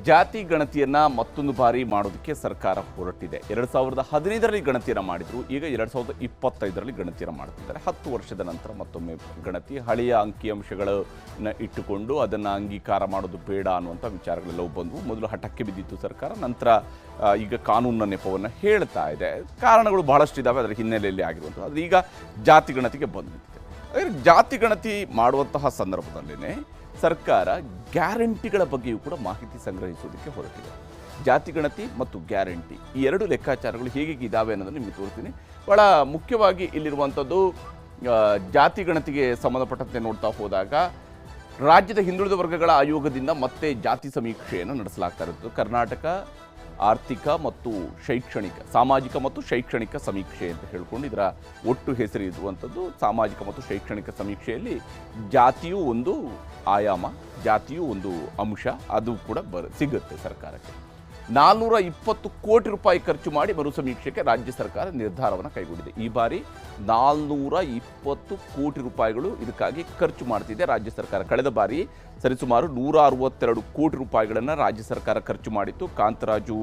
ಜಾತಿ ಗಣತಿಯನ್ನ ಮತ್ತೊಂದು ಬಾರಿ ಮಾಡೋದಕ್ಕೆ ಸರ್ಕಾರ ಹೊರಟಿದೆ. 2015ರಲ್ಲಿ ಗಣತಿಯನ್ನು ಮಾಡಿದ್ರು, ಈಗ 2025ರಲ್ಲಿ ಗಣತಿಯನ್ನು ಮಾಡ್ತಿದ್ದಾರೆ. 10 ವರ್ಷದ ನಂತರ ಮತ್ತೊಮ್ಮೆ ಗಣತಿ. ಹಳೆಯ ಅಂಕಿಅಂಶಗಳನ್ನ ಇಟ್ಟುಕೊಂಡು ಅದನ್ನು ಅಂಗೀಕಾರ ಮಾಡೋದು ಬೇಡ ಅನ್ನುವಂಥ ವಿಚಾರಗಳೆಲ್ಲವೂ ಬಂದವು. ಮೊದಲು ಹಠಕ್ಕೆ ಬಿದ್ದಿತ್ತು ಸರ್ಕಾರ, ನಂತರ ಈಗ ಕಾನೂನಿನ ನೆಪವನ್ನು ಹೇಳ್ತಾ ಇದೆ. ಕಾರಣಗಳು ಬಹಳಷ್ಟು ಇದ್ದಾವೆ ಅದರ ಹಿನ್ನೆಲೆಯಲ್ಲಿ ಆಗಿರುವಂಥದ್ದು. ಅದು ಈಗ ಜಾತಿ ಗಣತಿಗೆ ಬಂದಿದೆ. ಜಾತಿ ಗಣತಿ ಮಾಡುವಂತಹ ಸಂದರ್ಭದಲ್ಲೇ ಸರ್ಕಾರ ಗ್ಯಾರಂಟಿಗಳ ಬಗ್ಗೆಯೂ ಕೂಡ ಮಾಹಿತಿ ಸಂಗ್ರಹಿಸೋದಕ್ಕೆ ಹೊರಟಿದೆ. ಜಾತಿ ಗಣತಿ ಮತ್ತು ಗ್ಯಾರಂಟಿ ಈ ಎರಡು ಲೆಕ್ಕಾಚಾರಗಳು ಹೇಗೆ ಇದ್ದಾವೆ ಅನ್ನೋದನ್ನು ನಿಮಗೆ ತೋರಿಸ್ತೀನಿ. ಭಾಳ ಮುಖ್ಯವಾಗಿ ಇಲ್ಲಿರುವಂಥದ್ದು ಜಾತಿ ಗಣತಿಗೆ ಸಂಬಂಧಪಟ್ಟಂತೆ ನೋಡ್ತಾ ಹೋದಾಗ ರಾಜ್ಯದ ಹಿಂದುಳಿದ ವರ್ಗಗಳ ಆಯೋಗದಿಂದ ಮತ್ತೆ ಜಾತಿ ಸಮೀಕ್ಷೆಯನ್ನು ನಡೆಸಲಾಗ್ತಾ ಇರೋದು. ಕರ್ನಾಟಕ ಆರ್ಥಿಕ ಮತ್ತು ಶೈಕ್ಷಣಿಕ, ಸಾಮಾಜಿಕ ಮತ್ತು ಶೈಕ್ಷಣಿಕ ಸಮೀಕ್ಷೆ ಅಂತ ಹೇಳ್ಕೊಂಡು ಇದರ ಒಟ್ಟು ಹೆಸರು ಇರುವಂಥದ್ದು. ಸಾಮಾಜಿಕ ಮತ್ತು ಶೈಕ್ಷಣಿಕ ಸಮೀಕ್ಷೆಯಲ್ಲಿ ಜಾತಿಯೂ ಒಂದು ಆಯಾಮ, ಜಾತಿಯೂ ಒಂದು ಅಂಶ, ಅದು ಕೂಡ ಸಿಗುತ್ತೆ ಸರ್ಕಾರಕ್ಕೆ. 420 ಕೋಟಿ ರೂಪಾಯಿ ಖರ್ಚು ಮಾಡಿ ಮರು ಸಮೀಕ್ಷೆಗೆ ರಾಜ್ಯ ಸರ್ಕಾರ ನಿರ್ಧಾರವನ್ನು ಕೈಗೊಂಡಿದೆ. ಈ ಬಾರಿ 420 ಕೋಟಿ ರೂಪಾಯಿಗಳು ಇದಕ್ಕಾಗಿ ಖರ್ಚು ಮಾಡ್ತಿದೆ ರಾಜ್ಯ ಸರ್ಕಾರ. ಕಳೆದ ಬಾರಿ ಸರಿಸುಮಾರು 162 ಕೋಟಿ ರೂಪಾಯಿಗಳನ್ನು ರಾಜ್ಯ ಸರ್ಕಾರ ಖರ್ಚು ಮಾಡಿತ್ತು. ಕಾಂತರಾಜು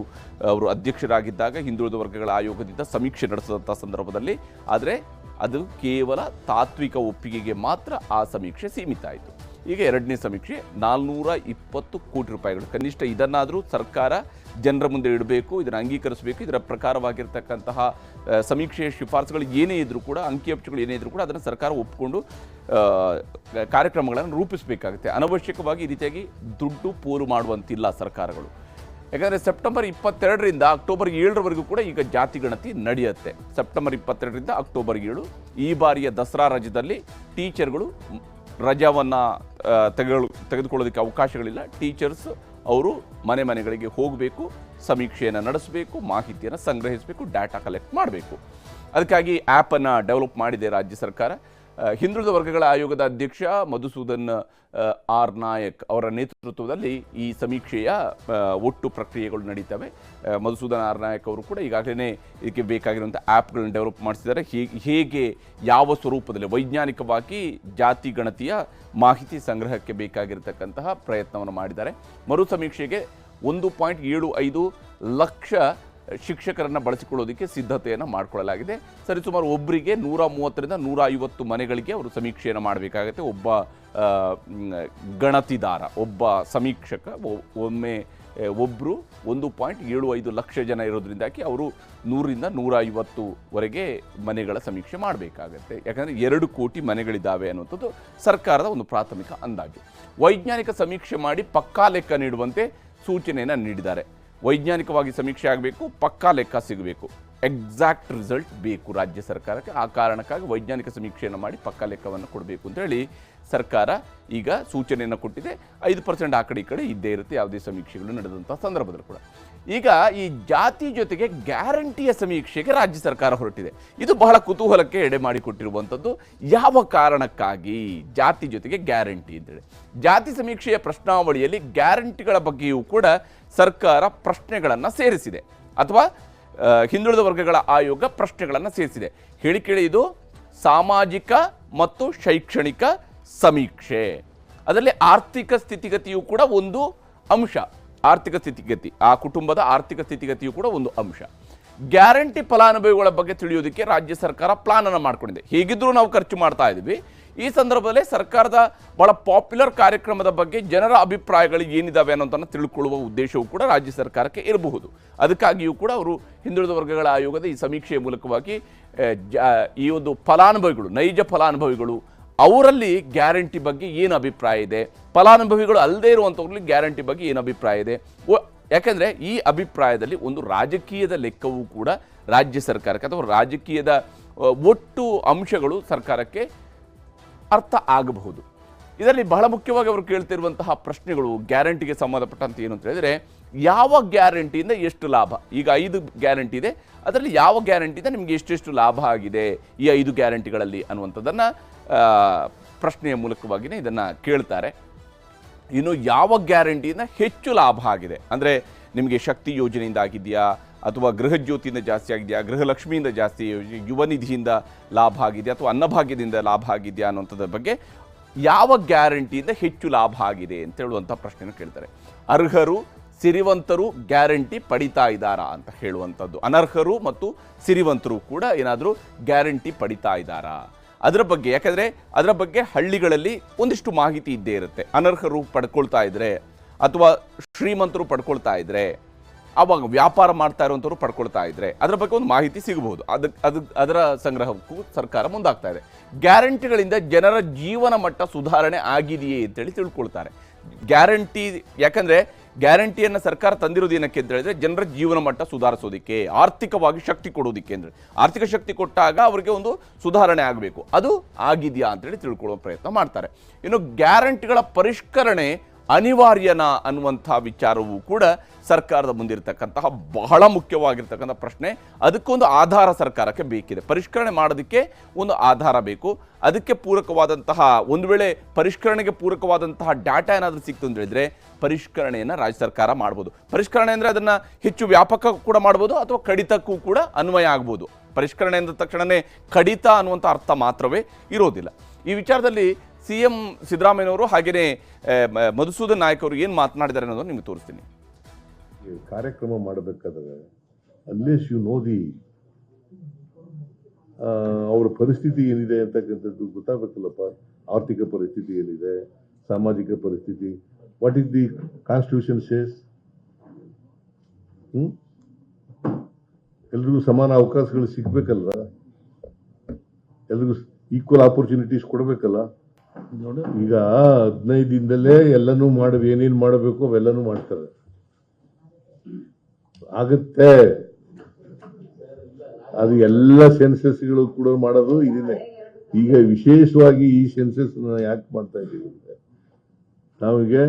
ಅವರು ಅಧ್ಯಕ್ಷರಾಗಿದ್ದಾಗ ಹಿಂದುಳಿದ ವರ್ಗಗಳ ಆಯೋಗದಿಂದ ಸಮೀಕ್ಷೆ ನಡೆಸಿದಂಥ ಸಂದರ್ಭದಲ್ಲಿ. ಆದರೆ ಅದು ಕೇವಲ ತಾತ್ವಿಕ ಒಪ್ಪಿಗೆಗೆ ಮಾತ್ರ ಆ ಸಮೀಕ್ಷೆ ಸೀಮಿತ ಆಯಿತು. ಈಗ ಎರಡನೇ ಸಮೀಕ್ಷೆ 420 ಕೋಟಿ ರೂಪಾಯಿಗಳು. ಕನಿಷ್ಠ ಇದನ್ನಾದರೂ ಸರ್ಕಾರ ಜನರ ಮುಂದೆ ಇಡಬೇಕು, ಇದನ್ನು ಅಂಗೀಕರಿಸಬೇಕು. ಇದರ ಪ್ರಕಾರವಾಗಿರ್ತಕ್ಕಂತಹ ಸಮೀಕ್ಷೆಯ ಶಿಫಾರಸುಗಳು ಏನೇ ಇದ್ದರೂ ಕೂಡ, ಅಂಕಿಅಂಶಗಳು ಏನೇ ಇದ್ದರೂ ಕೂಡ ಅದನ್ನು ಸರ್ಕಾರ ಒಪ್ಪಿಕೊಂಡು ಕಾರ್ಯಕ್ರಮಗಳನ್ನು ರೂಪಿಸಬೇಕಾಗುತ್ತೆ. ಅನವಶ್ಯಕವಾಗಿ ಈ ರೀತಿಯಾಗಿ ದುಡ್ಡು ಪೋಲು ಮಾಡುವಂತಿಲ್ಲ ಸರ್ಕಾರಗಳು. ಯಾಕಂದರೆ ಸೆಪ್ಟೆಂಬರ್ 22ರಿಂದ ಅಕ್ಟೋಬರ್ 7ರವರೆಗೂ ಕೂಡ ಈಗ ಜಾತಿ ಗಣತಿ ನಡೆಯುತ್ತೆ. ಸೆಪ್ಟೆಂಬರ್ 22ರಿಂದ ಅಕ್ಟೋಬರ್ 7. ಈ ಬಾರಿಯ ದಸರಾ ರಜದಲ್ಲಿ ಟೀಚರ್ಗಳು ರಜಾವನ್ನು ತೆಗೆದುಕೊಳ್ಳೋದಕ್ಕೆ ಅವಕಾಶಗಳಿಲ್ಲ. ಟೀಚರ್ಸ್ ಅವರು ಮನೆಗಳಿಗೆ ಹೋಗಬೇಕು, ಸಮೀಕ್ಷೆಯನ್ನು ನಡೆಸಬೇಕು, ಮಾಹಿತಿಯನ್ನು ಸಂಗ್ರಹಿಸಬೇಕು, ಡಾಟಾ ಕಲೆಕ್ಟ್ ಮಾಡಬೇಕು. ಅದಕ್ಕಾಗಿ ಆ್ಯಪನ್ನು ಡೆವಲಪ್ ಮಾಡಿದೆ ರಾಜ್ಯ ಸರ್ಕಾರ. ಹಿಂದುಳಿದ ವರ್ಗಗಳ ಆಯೋಗದ ಅಧ್ಯಕ್ಷ ಮಧುಸೂದನ್ ಆರ್ ನಾಯಕ್ ಅವರ ನೇತೃತ್ವದಲ್ಲಿ ಈ ಸಮೀಕ್ಷೆಯ ಒಟ್ಟು ಪ್ರಕ್ರಿಯೆಗಳು ನಡೀತವೆ. ಮಧುಸೂದನ್ ಆರ್ ನಾಯಕ್ ಅವರು ಕೂಡ ಈಗಾಗಲೇ ಇದಕ್ಕೆ ಬೇಕಾಗಿರುವಂಥ ಆ್ಯಪ್ಗಳನ್ನು ಡೆವಲಪ್ ಮಾಡಿಸಿದ್ದಾರೆ. ಹೇಗೆ ಯಾವ ಸ್ವರೂಪದಲ್ಲಿ ವೈಜ್ಞಾನಿಕವಾಗಿ ಜಾತಿ ಗಣತಿಯ ಮಾಹಿತಿ ಸಂಗ್ರಹಕ್ಕೆ ಬೇಕಾಗಿರತಕ್ಕಂತಹ ಪ್ರಯತ್ನವನ್ನು ಮಾಡಿದ್ದಾರೆ. ಮರು ಸಮೀಕ್ಷೆಗೆ 1.75 ಲಕ್ಷ ಶಿಕ್ಷಕರನ್ನು ಬಳಸಿಕೊಳ್ಳೋದಕ್ಕೆ ಸಿದ್ಧತೆಯನ್ನು ಮಾಡಿಕೊಳ್ಳಲಾಗಿದೆ. ಸರಿಸುಮಾರು ಒಬ್ಬರಿಗೆ 130ರಿಂದ 150 ಮನೆಗಳಿಗೆ ಅವರು ಸಮೀಕ್ಷೆಯನ್ನು ಮಾಡಬೇಕಾಗುತ್ತೆ. ಒಬ್ಬ ಗಣತಿದಾರ, ಒಬ್ಬ ಸಮೀಕ್ಷಕ ಒಬ್ಬರು 1.75 ಲಕ್ಷ ಜನ ಇರೋದ್ರಿಂದಾಗಿ ಅವರು 100ರಿಂದ 150ವರೆಗೆ ಮನೆಗಳ ಸಮೀಕ್ಷೆ ಮಾಡಬೇಕಾಗತ್ತೆ. ಯಾಕಂದರೆ 2 ಕೋಟಿ ಮನೆಗಳಿದ್ದಾವೆ ಅನ್ನುವಂಥದ್ದು ಸರ್ಕಾರದ ಒಂದು ಪ್ರಾಥಮಿಕ ಅಂದಾಜು. ವೈಜ್ಞಾನಿಕ ಸಮೀಕ್ಷೆ ಮಾಡಿ ಪಕ್ಕಾ ಲೆಕ್ಕ ನೀಡುವಂತೆ ಸೂಚನೆಯನ್ನು ನೀಡಿದ್ದಾರೆ. ವೈಜ್ಞಾನಿಕವಾಗಿ ಸಮೀಕ್ಷೆ ಆಗಬೇಕು, ಪಕ್ಕಾ ಲೆಕ್ಕ ಸಿಗಬೇಕು, ಎಕ್ಸಾಕ್ಟ್ ರಿಸಲ್ಟ್ ಬೇಕು ರಾಜ್ಯ ಸರ್ಕಾರಕ್ಕೆ. ಆ ಕಾರಣಕ್ಕಾಗಿ ವೈಜ್ಞಾನಿಕ ಸಮೀಕ್ಷೆಯನ್ನು ಮಾಡಿ ಪಕ್ಕಾ ಲೆಕ್ಕವನ್ನು ಕೊಡಬೇಕು ಅಂತೇಳಿ ಸರ್ಕಾರ ಈಗ ಸೂಚನೆಯನ್ನು ಕೊಟ್ಟಿದೆ. 5% ಆ ಕಡೆ ಈ ಕಡೆ ಇದ್ದೇ ಇರುತ್ತೆ ಯಾವುದೇ ಸಮೀಕ್ಷೆಗಳು ನಡೆದಂಥ ಸಂದರ್ಭದಲ್ಲಿ ಕೂಡ. ಈಗ ಈ ಜಾತಿ ಜೊತೆಗೆ ಗ್ಯಾರಂಟಿಯ ಸಮೀಕ್ಷೆಗೆ ರಾಜ್ಯ ಸರ್ಕಾರ ಹೊರಟಿದೆ. ಇದು ಬಹಳ ಕುತೂಹಲಕ್ಕೆ ಎಡೆ ಮಾಡಿಕೊಟ್ಟಿರುವಂಥದ್ದು. ಯಾವ ಕಾರಣಕ್ಕಾಗಿ ಜಾತಿ ಜೊತೆಗೆ ಗ್ಯಾರಂಟಿ ಅಂತೇಳಿ? ಜಾತಿ ಸಮೀಕ್ಷೆಯ ಪ್ರಶ್ನಾವಳಿಯಲ್ಲಿ ಗ್ಯಾರಂಟಿಗಳ ಬಗ್ಗೆಯೂ ಕೂಡ ಸರ್ಕಾರ ಪ್ರಶ್ನೆಗಳನ್ನು ಸೇರಿಸಿದೆ, ಅಥವಾ ಹಿಂದುಳಿದ ವರ್ಗಗಳ ಆಯೋಗ ಪ್ರಶ್ನೆಗಳನ್ನು ಸೇರಿಸಿದೆ. ಕೇಳಿ ಇದು ಸಾಮಾಜಿಕ ಮತ್ತು ಶೈಕ್ಷಣಿಕ ಸಮೀಕ್ಷೆ. ಅದರಲ್ಲಿ ಆರ್ಥಿಕ ಸ್ಥಿತಿಗತಿಯು ಕೂಡ ಒಂದು ಅಂಶ. ಆರ್ಥಿಕ ಸ್ಥಿತಿಗತಿ, ಆ ಕುಟುಂಬದ ಆರ್ಥಿಕ ಸ್ಥಿತಿಗತಿಯು ಕೂಡ ಒಂದು ಅಂಶ. ಗ್ಯಾರಂಟಿ ಫಲಾನುಭವಿಗಳ ಬಗ್ಗೆ ತಿಳಿಯೋದಕ್ಕೆ ರಾಜ್ಯ ಸರ್ಕಾರ ಪ್ಲಾನ್ ಅನ್ನು ಮಾಡ್ಕೊಂಡಿದೆ. ಹೇಗಿದ್ರೂ ನಾವು ಖರ್ಚು ಮಾಡ್ತಾ ಇದ್ದೀವಿ. ಈ ಸಂದರ್ಭದಲ್ಲಿ ಸರ್ಕಾರದ ಬಹಳ ಪಾಪ್ಯುಲರ್ ಕಾರ್ಯಕ್ರಮದ ಬಗ್ಗೆ ಜನರ ಅಭಿಪ್ರಾಯಗಳು ಏನಿದಾವೆ ಅನ್ನೋದನ್ನು ತಿಳ್ಕೊಳ್ಳುವ ಉದ್ದೇಶವೂ ಕೂಡ ರಾಜ್ಯ ಸರ್ಕಾರಕ್ಕೆ ಇರಬಹುದು. ಅದಕ್ಕಾಗಿಯೂ ಕೂಡ ಅವರು ಹಿಂದುಳಿದ ವರ್ಗಗಳ ಆಯೋಗದ ಈ ಸಮೀಕ್ಷೆಯ ಮೂಲಕವಾಗಿ ಈ ಒಂದು ಫಲಾನುಭವಿಗಳು, ನೈಜ ಫಲಾನುಭವಿಗಳು, ಅವರಲ್ಲಿ ಗ್ಯಾರಂಟಿ ಬಗ್ಗೆ ಏನು ಅಭಿಪ್ರಾಯ ಇದೆ, ಫಲಾನುಭವಿಗಳು ಅಲ್ಲದೇ ಇರುವಂಥವ್ರಲ್ಲಿ ಗ್ಯಾರಂಟಿ ಬಗ್ಗೆ ಏನು ಅಭಿಪ್ರಾಯ ಇದೆ. ಯಾಕೆಂದರೆ ಈ ಅಭಿಪ್ರಾಯದಲ್ಲಿ ಒಂದು ರಾಜಕೀಯದ ಲೆಕ್ಕವೂ ಕೂಡ ರಾಜ್ಯ ಸರ್ಕಾರಕ್ಕೆ, ಅಥವಾ ರಾಜಕೀಯದ ಒಟ್ಟು ಅಂಶಗಳು ಸರ್ಕಾರಕ್ಕೆ ಅರ್ಥ ಆಗಬಹುದು. ಇದರಲ್ಲಿ ಬಹಳ ಮುಖ್ಯವಾಗಿ ಅವರು ಕೇಳ್ತಿರುವಂತಹ ಪ್ರಶ್ನೆಗಳು ಗ್ಯಾರಂಟಿಗೆ ಸಂಬಂಧಪಟ್ಟಂತೆ ಏನು ಅಂತ ಹೇಳಿದರೆ, ಯಾವ ಗ್ಯಾರಂಟಿಯಿಂದ ಎಷ್ಟು ಲಾಭ? ಈಗ 5 ಗ್ಯಾರಂಟಿ ಇದೆ, ಅದರಲ್ಲಿ ಯಾವ ಗ್ಯಾರಂಟಿಯಿಂದ ನಿಮಗೆ ಎಷ್ಟೆಷ್ಟು ಲಾಭ ಆಗಿದೆ ಈ 5 ಗ್ಯಾರಂಟಿಗಳಲ್ಲಿ ಅನ್ನುವಂಥದ್ದನ್ನು ಪ್ರಶ್ನೆಯ ಮೂಲಕವಾಗಿಯೇ ಇದನ್ನು ಕೇಳ್ತಾರೆ. ಇನ್ನು ಯಾವ ಗ್ಯಾರಂಟಿಯಿಂದ ಹೆಚ್ಚು ಲಾಭ ಆಗಿದೆ ಅಂದರೆ, ನಿಮಗೆ ಶಕ್ತಿ ಯೋಜನೆಯಿಂದ ಆಗಿದೆಯಾ, ಅಥವಾ ಗೃಹ ಜ್ಯೋತಿಯಿಂದ ಜಾಸ್ತಿ ಆಗಿದೆಯಾ, ಗೃಹಲಕ್ಷ್ಮಿಯಿಂದ ಜಾಸ್ತಿ, ಯುವ ನಿಧಿಯಿಂದ ಲಾಭ ಆಗಿದೆಯಾ, ಅಥವಾ ಅನ್ನಭಾಗ್ಯದಿಂದ ಲಾಭ ಆಗಿದೆಯಾ ಅನ್ನೋಂಥದ್ರ ಬಗ್ಗೆ ಯಾವ ಗ್ಯಾರಂಟಿಯಿಂದ ಹೆಚ್ಚು ಲಾಭ ಆಗಿದೆ ಅಂತ ಹೇಳುವಂಥ ಪ್ರಶ್ನೆಯನ್ನು ಕೇಳ್ತಾರೆ. ಅರ್ಹರು ಸಿರಿವಂತರು ಗ್ಯಾರಂಟಿ ಪಡಿತಾ ಇದ್ದಾರಾ ಅಂತ ಹೇಳುವಂಥದ್ದು. ಅನರ್ಹರು ಮತ್ತು ಸಿರಿವಂತರು ಕೂಡ ಏನಾದರೂ ಗ್ಯಾರಂಟಿ ಪಡಿತಾ ಇದ್ದಾರಾ ಅದರ ಬಗ್ಗೆ, ಯಾಕಂದರೆ ಅದರ ಬಗ್ಗೆ ಹಳ್ಳಿಗಳಲ್ಲಿ ಒಂದಿಷ್ಟು ಮಾಹಿತಿ ಇದ್ದೇ ಇರುತ್ತೆ. ಅನರ್ಹರು ಪಡ್ಕೊಳ್ತಾ ಇದ್ರೆ ಅಥವಾ ಶ್ರೀಮಂತರು ಪಡ್ಕೊಳ್ತಾ ಇದ್ರೆ, ಆವಾಗ ವ್ಯಾಪಾರ ಮಾಡ್ತಾ ಇರುವಂಥವ್ರು ಪಡ್ಕೊಳ್ತಾ ಇದ್ರೆ ಅದರ ಬಗ್ಗೆ ಒಂದು ಮಾಹಿತಿ ಸಿಗಬಹುದು. ಅದರ ಸಂಗ್ರಹಕ್ಕೂ ಸರ್ಕಾರ ಮುಂದಾಗ್ತಾ ಇದೆ. ಗ್ಯಾರಂಟಿಗಳಿಂದ ಜನರ ಜೀವನ ಮಟ್ಟ ಸುಧಾರಣೆ ಆಗಿದೆಯೇ ಅಂತೇಳಿ ತಿಳ್ಕೊಳ್ತಾರೆ. ಗ್ಯಾರಂಟಿ, ಯಾಕಂದರೆ ಗ್ಯಾರಂಟಿಯನ್ನು ಸರ್ಕಾರ ತಂದಿರೋದು ಏನಕ್ಕೆ ಅಂತ ಹೇಳಿದ್ರೆ ಜನರ ಜೀವನ ಮಟ್ಟ ಸುಧಾರಿಸೋದಕ್ಕೆ, ಆರ್ಥಿಕವಾಗಿ ಶಕ್ತಿ ಕೊಡೋದಕ್ಕೆ. ಅಂದರೆ ಆರ್ಥಿಕ ಶಕ್ತಿ ಕೊಟ್ಟಾಗ ಅವರಿಗೆ ಒಂದು ಸುಧಾರಣೆ ಆಗಬೇಕು, ಅದು ಆಗಿದೆಯಾ ಅಂತೇಳಿ ತಿಳ್ಕೊಳ್ಳೋ ಪ್ರಯತ್ನ ಮಾಡ್ತಾರೆ. ಇನ್ನು ಗ್ಯಾರಂಟಿಗಳ ಪರಿಷ್ಕರಣೆ ಅನಿವಾರ್ಯನಾ ಅನ್ನುವಂಥ ವಿಚಾರವೂ ಕೂಡ ಸರ್ಕಾರದ ಮುಂದಿರತಕ್ಕಂತಹ ಬಹಳ ಮುಖ್ಯವಾಗಿರ್ತಕ್ಕಂಥ ಪ್ರಶ್ನೆ. ಅದಕ್ಕೊಂದು ಆಧಾರ ಸರ್ಕಾರಕ್ಕೆ ಬೇಕಿದೆ. ಪರಿಷ್ಕರಣೆ ಮಾಡೋದಕ್ಕೆ ಒಂದು ಆಧಾರ ಬೇಕು. ಅದಕ್ಕೆ ಪೂರಕವಾದಂತಹ, ಒಂದು ವೇಳೆ ಪರಿಷ್ಕರಣೆಗೆ ಪೂರಕವಾದಂತಹ ಡಾಟಾ ಏನಾದರೂ ಸಿಕ್ತು ಅಂತ ಹೇಳಿದ್ರೆ ಪರಿಷ್ಕರಣೆಯನ್ನು ರಾಜ್ಯ ಸರ್ಕಾರ ಮಾಡ್ಬೋದು. ಪರಿಷ್ಕರಣೆ ಅಂದರೆ ಅದನ್ನು ಹೆಚ್ಚು ವ್ಯಾಪಕ ಕೂಡ ಮಾಡ್ಬೋದು ಅಥವಾ ಕಡಿತಕ್ಕೂ ಕೂಡ ಅನ್ವಯ ಆಗ್ಬೋದು. ಪರಿಷ್ಕರಣೆ ಅಂದ ತಕ್ಷಣವೇ ಕಡಿತ ಅನ್ನುವಂಥ ಅರ್ಥ ಮಾತ್ರವೇ ಇರೋದಿಲ್ಲ. ಈ ವಿಚಾರದಲ್ಲಿ CM ಸಿದ್ದರಾಮಯ್ಯನವರು ಹಾಗೆಯೇ ಮಧುಸೂದನ್ ನಾಯಕ್ ಅವರು ಏನು ಮಾತನಾಡಿದ್ದಾರೆ ಅನ್ನೋದನ್ನು ನಿಮಗೆ ತೋರಿಸ್ತೀನಿ. ಕಾರ್ಯಕ್ರಮ ಮಾಡಬೇಕಾದ್ರೆ ಅನ್ಲೆಸ್ ಯು ನೋ ದಿ ಅವರ ಪರಿಸ್ಥಿತಿ ಏನಿದೆ ಅಂತಕ್ಕಂಥದ್ದು ಗೊತ್ತಾಗಬೇಕಲ್ಲಪ್ಪ. ಆರ್ಥಿಕ ಪರಿಸ್ಥಿತಿ ಏನಿದೆ, ಸಾಮಾಜಿಕ ಪರಿಸ್ಥಿತಿ, what is the constitution says. ಎಲ್ರಿಗೂ ಸಮಾನ ಅವಕಾಶಗಳು ಸಿಗ್ಬೇಕಲ್ವ, ಎಲ್ರಿಗೂ ಈಕ್ವಲ್ ಆಪರ್ಚುನಿಟೀಸ್ ಕೊಡಬೇಕಲ್ಲ. ಈಗ 15 ದಿನದಲ್ಲೇ ಎಲ್ಲನೂ ಏನೇನು ಮಾಡಬೇಕು ಅವೆಲ್ಲನೂ ಮಾಡ್ತಾರೆ, ಆಗತ್ತೆ. ಅದು ಎಲ್ಲ ಸೆನ್ಸಸ್ಗಳು ಕೂಡ ಮಾಡೋದು ಇದನ್ನೇ. ಈಗ ವಿಶೇಷವಾಗಿ ಈ ಸೆನ್ಸಸ್ ಯಾಕೆ ಮಾಡ್ತಾ ಇದ್ದೀವಿ ಅಂದ್ರೆ ನಮಗೆ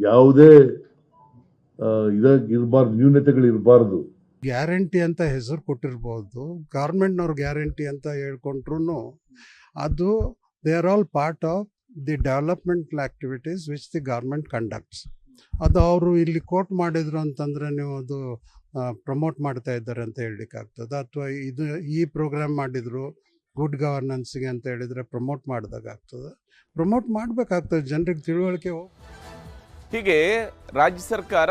ಯಾವುದೇ ಇರಬಾರ್ದು, ನ್ಯೂನತೆಗಳು ಇರಬಾರ್ದು. ಗ್ಯಾರಂಟಿ ಅಂತ ಹೆಸರು ಕೊಟ್ಟಿರ್ಬೋದು, ಗೌರ್ಮೆಂಟ್ನವ್ರು ಗ್ಯಾರಂಟಿ ಅಂತ ಹೇಳ್ಕೊಂಡ್ರು ಅದು they are all part of the developmental activities which the government conducts. ಅದು ಅವರು ಇಲ್ಲಿ ಕೋಟ್ ಮಾಡಿದ್ರು ಅಂತಂದರೆ ನೀವು ಅದು ಪ್ರಮೋಟ್ ಮಾಡ್ತಾ ಇದ್ದಾರೆ ಅಂತ ಹೇಳಲಿಕ್ಕಾಗ್ತದೆ. ಅಥವಾ ಈ ಪ್ರೋಗ್ರಾಮ್ ಮಾಡಿದರು ಗುಡ್ ಗವರ್ನೆನ್ಸ್ಗೆ ಅಂತ ಹೇಳಿದರೆ ಪ್ರಮೋಟ್ ಮಾಡಿದಾಗ ಆಗ್ತದೆ. ಪ್ರಮೋಟ್ ಮಾಡಬೇಕಾಗ್ತದೆ, ಜನರಿಗೆ ತಿಳುವಳಿಕೆ. ಹೀಗೆ ರಾಜ್ಯ ಸರ್ಕಾರ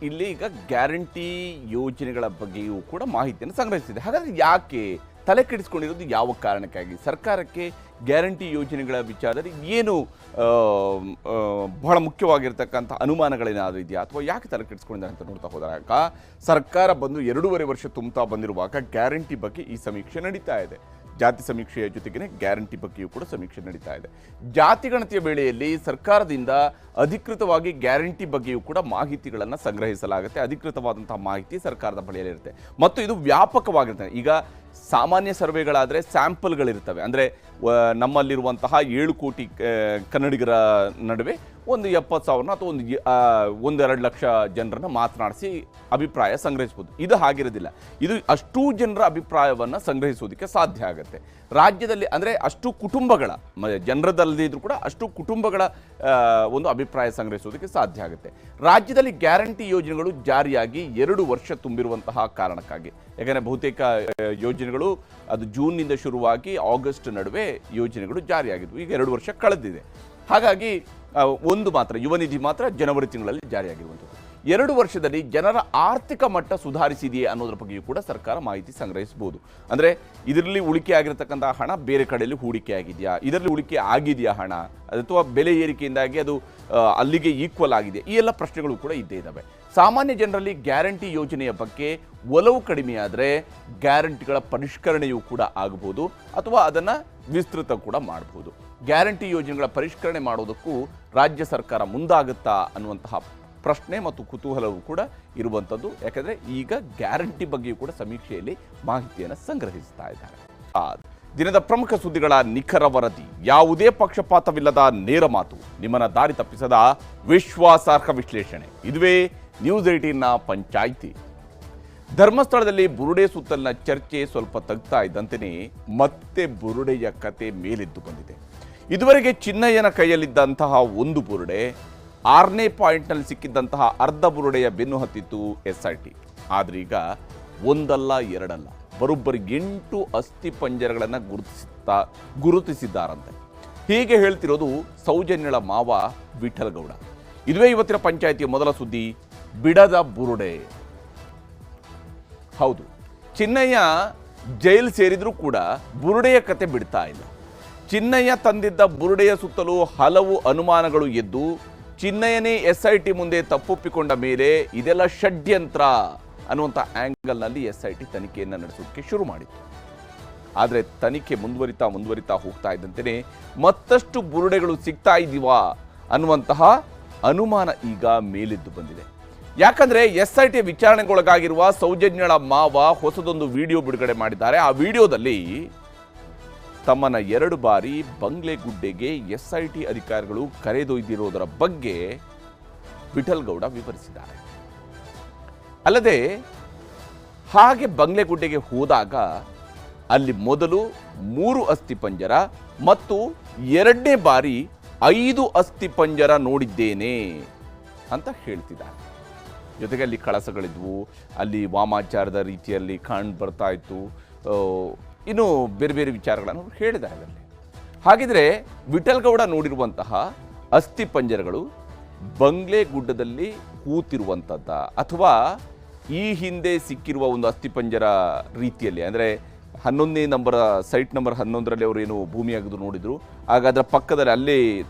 ಇಲ್ಲಿ ಈಗ ಗ್ಯಾರಂಟಿ ಯೋಜನೆಗಳ ಬಗ್ಗೆಯೂ ಕೂಡ ಮಾಹಿತಿಯನ್ನು ಸಂಗ್ರಹಿಸಿದೆ. ಹಾಗಾದರೆ ಯಾಕೆ ತಲೆ ಕೆಡಿಸ್ಕೊಂಡಿರೋದು, ಯಾವ ಕಾರಣಕ್ಕಾಗಿ? ಸರ್ಕಾರಕ್ಕೆ ಗ್ಯಾರಂಟಿ ಯೋಜನೆಗಳ ವಿಚಾರದಲ್ಲಿ ಏನು ಬಹಳ ಮುಖ್ಯವಾಗಿರ್ತಕ್ಕಂಥ ಅನುಮಾನಗಳೇನಾದರೂ ಇದೆಯಾ, ಅಥವಾ ಯಾಕೆ ತಲೆ ಕೆಡಿಸ್ಕೊಂಡಿದ್ದಾರೆ ಅಂತ ನೋಡ್ತಾ ಹೋದಾಗ ಸರ್ಕಾರ ಬಂದು 2.5 ವರ್ಷ ತುಂಬುತ್ತಾ ಬಂದಿರುವಾಗ ಗ್ಯಾರಂಟಿ ಬಗ್ಗೆ ಈ ಸಮೀಕ್ಷೆ ನಡೀತಾ ಇದೆ. ಜಾತಿ ಸಮೀಕ್ಷೆಯ ಜೊತೆಗೇ ಗ್ಯಾರಂಟಿ ಬಗ್ಗೆಯೂ ಕೂಡ ಸಮೀಕ್ಷೆ ನಡೀತಾ ಇದೆ. ಜಾತಿ ಗಣತಿಯ ವೇಳೆಯಲ್ಲಿ ಸರ್ಕಾರದಿಂದ ಅಧಿಕೃತವಾಗಿ ಗ್ಯಾರಂಟಿ ಬಗ್ಗೆಯೂ ಕೂಡ ಮಾಹಿತಿಗಳನ್ನು ಸಂಗ್ರಹಿಸಲಾಗುತ್ತೆ. ಅಧಿಕೃತವಾದಂತಹ ಮಾಹಿತಿ ಸರ್ಕಾರದ ಬಳಿಯಲ್ಲಿರುತ್ತೆ ಮತ್ತು ಇದು ವ್ಯಾಪಕವಾಗಿರ್ತದೆ. ಈಗ ಸಾಮಾನ್ಯ ಸರ್ವೆಗಳಾದರೆ ಸ್ಯಾಂಪಲ್ಗಳಿರ್ತವೆ. ಅಂದರೆ ನಮ್ಮಲ್ಲಿರುವಂತಹ 7 ಕೋಟಿ ಕನ್ನಡಿಗರ ನಡುವೆ ಒಂದು 70,000 ಅಥವಾ 1-2 ಲಕ್ಷ ಜನರನ್ನು ಮಾತನಾಡಿಸಿ ಅಭಿಪ್ರಾಯ ಸಂಗ್ರಹಿಸ್ಬೋದು. ಇದು ಹಾಗಿರೋದಿಲ್ಲ. ಇದು ಅಷ್ಟೂ ಜನರ ಅಭಿಪ್ರಾಯವನ್ನು ಸಂಗ್ರಹಿಸೋದಕ್ಕೆ ಸಾಧ್ಯ ಆಗುತ್ತೆ. ರಾಜ್ಯದಲ್ಲಿ ಅಂದರೆ ಅಷ್ಟು ಕುಟುಂಬಗಳ, ಜನರದಲ್ಲದಿದ್ರೂ ಕೂಡ ಅಷ್ಟು ಕುಟುಂಬಗಳ ಒಂದು ಅಭಿಪ್ರಾಯ ಸಂಗ್ರಹಿಸೋದಕ್ಕೆ ಸಾಧ್ಯ ಆಗುತ್ತೆ. ರಾಜ್ಯದಲ್ಲಿ ಗ್ಯಾರಂಟಿ ಯೋಜನೆಗಳು ಜಾರಿಯಾಗಿ 2 ವರ್ಷ ತುಂಬಿರುವಂತಹ ಕಾರಣಕ್ಕಾಗಿ, ಯಾಕಂದರೆ ಬಹುತೇಕ ಯೋಜನೆಗಳು ಅದು ಜೂನ್ನಿಂದ ಶುರುವಾಗಿ ಆಗಸ್ಟ್ ನಡುವೆ ಯೋಜನೆಗಳು ಜಾರಿಯಾಗಿದ್ವು. ಈಗ 2 ವರ್ಷ ಕಳೆದಿದೆ. ಹಾಗಾಗಿ ಒಂದು ಮಾತ್ರ ಯುವ ನಿಧಿ ಮಾತ್ರ ಜನವರಿ ತಿಂಗಳಲ್ಲಿ ಜಾರಿಯಾಗಿರುವಂಥದ್ದು. 2 ವರ್ಷದಲ್ಲಿ ಜನರ ಆರ್ಥಿಕ ಮಟ್ಟ ಸುಧಾರಿಸಿದೆಯೇ ಅನ್ನೋದ್ರ ಬಗ್ಗೆಯೂ ಕೂಡ ಸರ್ಕಾರ ಮಾಹಿತಿ ಸಂಗ್ರಹಿಸಬಹುದು. ಅಂದರೆ ಇದರಲ್ಲಿ ಉಳಿಕೆ ಆಗಿರತಕ್ಕಂಥ ಹಣ ಬೇರೆ ಕಡೆಯಲ್ಲಿ ಹೂಡಿಕೆ ಆಗಿದೆಯಾ, ಇದರಲ್ಲಿ ಉಳಿಕೆ ಆಗಿದೆಯಾ ಹಣ, ಅಥವಾ ಬೆಲೆ ಏರಿಕೆಯಿಂದಾಗಿ ಅದು ಅಲ್ಲಿಗೆ ಈಕ್ವಲ್ ಆಗಿದೆ, ಈ ಎಲ್ಲ ಪ್ರಶ್ನೆಗಳು ಕೂಡ ಇದ್ದೇ ಇದ್ದಾವೆ. ಸಾಮಾನ್ಯ ಜನರಲ್ಲಿ ಗ್ಯಾರಂಟಿ ಯೋಜನೆಯ ಬಗ್ಗೆ ಒಲವು ಕಡಿಮೆಯಾದರೆ ಗ್ಯಾರಂಟಿಗಳ ಪರಿಷ್ಕರಣೆಯೂ ಕೂಡ ಆಗಬಹುದು ಅಥವಾ ಅದನ್ನು ವಿಸ್ತೃತ ಕೂಡ ಮಾಡಬಹುದು. ಗ್ಯಾರಂಟಿ ಯೋಜನೆಗಳ ಪರಿಷ್ಕರಣೆ ಮಾಡೋದಕ್ಕೂ ರಾಜ್ಯ ಸರ್ಕಾರ ಮುಂದಾಗುತ್ತಾ ಅನ್ನುವಂತಹ ಪ್ರಶ್ನೆ ಮತ್ತು ಕುತೂಹಲವೂ ಕೂಡ ಇರುವಂಥದ್ದು. ಯಾಕಂದರೆ ಈಗ ಗ್ಯಾರಂಟಿ ಬಗ್ಗೆಯೂ ಕೂಡ ಸಮೀಕ್ಷೆಯಲ್ಲಿ ಮಾಹಿತಿಯನ್ನು ಸಂಗ್ರಹಿಸ್ತಾ ಇದ್ದಾರೆ. ದಿನದ ಪ್ರಮುಖ ಸುದ್ದಿಗಳ ನಿಖರ ವರದಿ, ಯಾವುದೇ ಪಕ್ಷಪಾತವಿಲ್ಲದ ನೇರ ಮಾತು, ನಿಮ್ಮನ್ನ ದಾರಿ ತಪ್ಪಿಸದ ವಿಶ್ವಾಸಾರ್ಹ ವಿಶ್ಲೇಷಣೆ. ಇದುವೇ ನ್ಯೂಸ್ 18ನ ಪಂಚಾಯಿತಿ. ಧರ್ಮಸ್ಥಳದಲ್ಲಿ ಬುರುಡೆ ಸುತ್ತಲಿನ ಚರ್ಚೆ ಸ್ವಲ್ಪ ತಗ್ತಾ ಇದ್ದಂತೆಯೇ ಮತ್ತೆ ಬುರುಡೆಯ ಕತೆ ಮೇಲೆದ್ದು ಬಂದಿದೆ. ಇದುವರೆಗೆ ಚಿನ್ನಯ್ಯನ ಕೈಯಲ್ಲಿದ್ದಂತಹ ಒಂದು ಬುರುಡೆ 6ನೇ ಪಾಯಿಂಟ್ನಲ್ಲಿ ಸಿಕ್ಕಿದ್ದಂತಹ ಅರ್ಧ ಬುರುಡೆಯ ಬೆನ್ನು ಹತ್ತಿತ್ತು SIT. ಆದರೆ ಈಗ ಒಂದಲ್ಲ ಎರಡಲ್ಲ, ಬರೋಬ್ಬರಿ 8 ಅಸ್ಥಿ ಪಂಜರಗಳನ್ನು ಗುರುತಿಸಿದ್ದಾರಂತೆ. ಹೀಗೆ ಹೇಳ್ತಿರೋದು ಸೌಜನ್ಯಳ ಮಾವ ವಿಠಲಗೌಡ. ಇದುವೇ ಇವತ್ತಿನ ಪಂಚಾಯಿತಿಯ ಮೊದಲ ಸುದ್ದಿ, ಬಿಡದ ಬುರುಡೆ. ಹೌದು, ಚಿನ್ನಯ್ಯ ಜೈಲು ಸೇರಿದ್ರೂ ಕೂಡ ಬುರುಡೆಯ ಕತೆ ಬಿಡ್ತಾ ಇಲ್ಲ. ಚಿನ್ನಯ್ಯ ತಂದಿದ್ದ ಬುರುಡೆಯ ಸುತ್ತಲೂ ಹಲವು ಅನುಮಾನಗಳು ಎದ್ದು ಚಿನ್ನಯ್ಯನೇ SIT ಮುಂದೆ ತಪ್ಪೊಪ್ಪಿಕೊಂಡ ಮೇಲೆ ಇದೆಲ್ಲ ಷಡ್ಯಂತ್ರ ಅನ್ನುವಂಥ ಆ್ಯಂಗಲ್ನಲ್ಲಿ SIT ತನಿಖೆಯನ್ನು ನಡೆಸೋದಕ್ಕೆ ಶುರು ಮಾಡಿತ್ತು. ಆದರೆ ತನಿಖೆ ಮುಂದುವರಿತಾ ಹೋಗ್ತಾ ಇದ್ದಂತೆಯೇ ಮತ್ತಷ್ಟು ಬುರುಡೆಗಳು ಸಿಗ್ತಾ ಇದ್ದೀವಾ ಅನ್ನುವಂತಹ ಅನುಮಾನ ಈಗ ಮೇಲೆದ್ದು ಬಂದಿದೆ. ಯಾಕಂದ್ರೆ SIT ವಿಚಾರಣೆಗೊಳಗಾಗಿರುವ ಸೌಜನ್ಯಳ ಮಾವ ಹೊಸದೊಂದು ವಿಡಿಯೋ ಬಿಡುಗಡೆ ಮಾಡಿದ್ದಾರೆ. ಆ ವಿಡಿಯೋದಲ್ಲಿ ತಮ್ಮನ್ನ 2 ಬಾರಿ ಬಂಗ್ಲೆಗುಡ್ಡೆಗೆ SIT ಅಧಿಕಾರಿಗಳು ಕರೆದೊಯ್ದಿರೋದರ ಬಗ್ಗೆ ವಿಠಲ್ ಗೌಡ ವಿವರಿಸಿದ್ದಾರೆ. ಅಲ್ಲದೆ ಹಾಗೆ ಬಂಗ್ಲೆಗುಡ್ಡೆಗೆ ಹೋದಾಗ ಅಲ್ಲಿ ಮೊದಲು 3 ಅಸ್ಥಿಪಂಜರ ಮತ್ತು 2ನೇ ಬಾರಿ 5 ಅಸ್ಥಿಪಂಜರ ನೋಡಿದ್ದೇನೆ ಅಂತ ಹೇಳ್ತಿದ್ದಾರೆ. ಜೊತೆಗೆ ಅಲ್ಲಿ ಕಳಸಗಳಿದ್ವು, ಅಲ್ಲಿ ವಾಮಾಚಾರದ ರೀತಿಯಲ್ಲಿ ಕಾಣ್ ಬರ್ತಾ ಇತ್ತು, ಇನ್ನು ಬೇರೆ ಬೇರೆ ವಿಚಾರಗಳನ್ನು ಹೇಳಿದ್ದಾರೆ ಅದರಲ್ಲಿ. ಹಾಗಿದ್ರೆ ವಿಠಲ್ ಗೌಡ ನೋಡಿರುವಂತಹ ಅಸ್ಥಿಪಂಜರಗಳು ಬಂಗ್ಲೆಗುಡ್ಡದಲ್ಲಿ ಕೂತಿರುವಂಥದ್ದ, ಅಥವಾ ಈ ಹಿಂದೆ ಸಿಕ್ಕಿರುವ ಒಂದು ಅಸ್ಥಿಪಂಜರ ರೀತಿಯಲ್ಲಿ, ಅಂದರೆ 11ನೇ ನಂಬರ್ ಸೈಟ್ ನಂಬರ್ 11ರಲ್ಲಿ ಅವರು ಏನು ಭೂಮಿ ಅಗೆದು ನೋಡಿದ್ರು, ಆಗ ಅದರ ಪಕ್ಕದಲ್ಲಿ ಅಲ್ಲೇ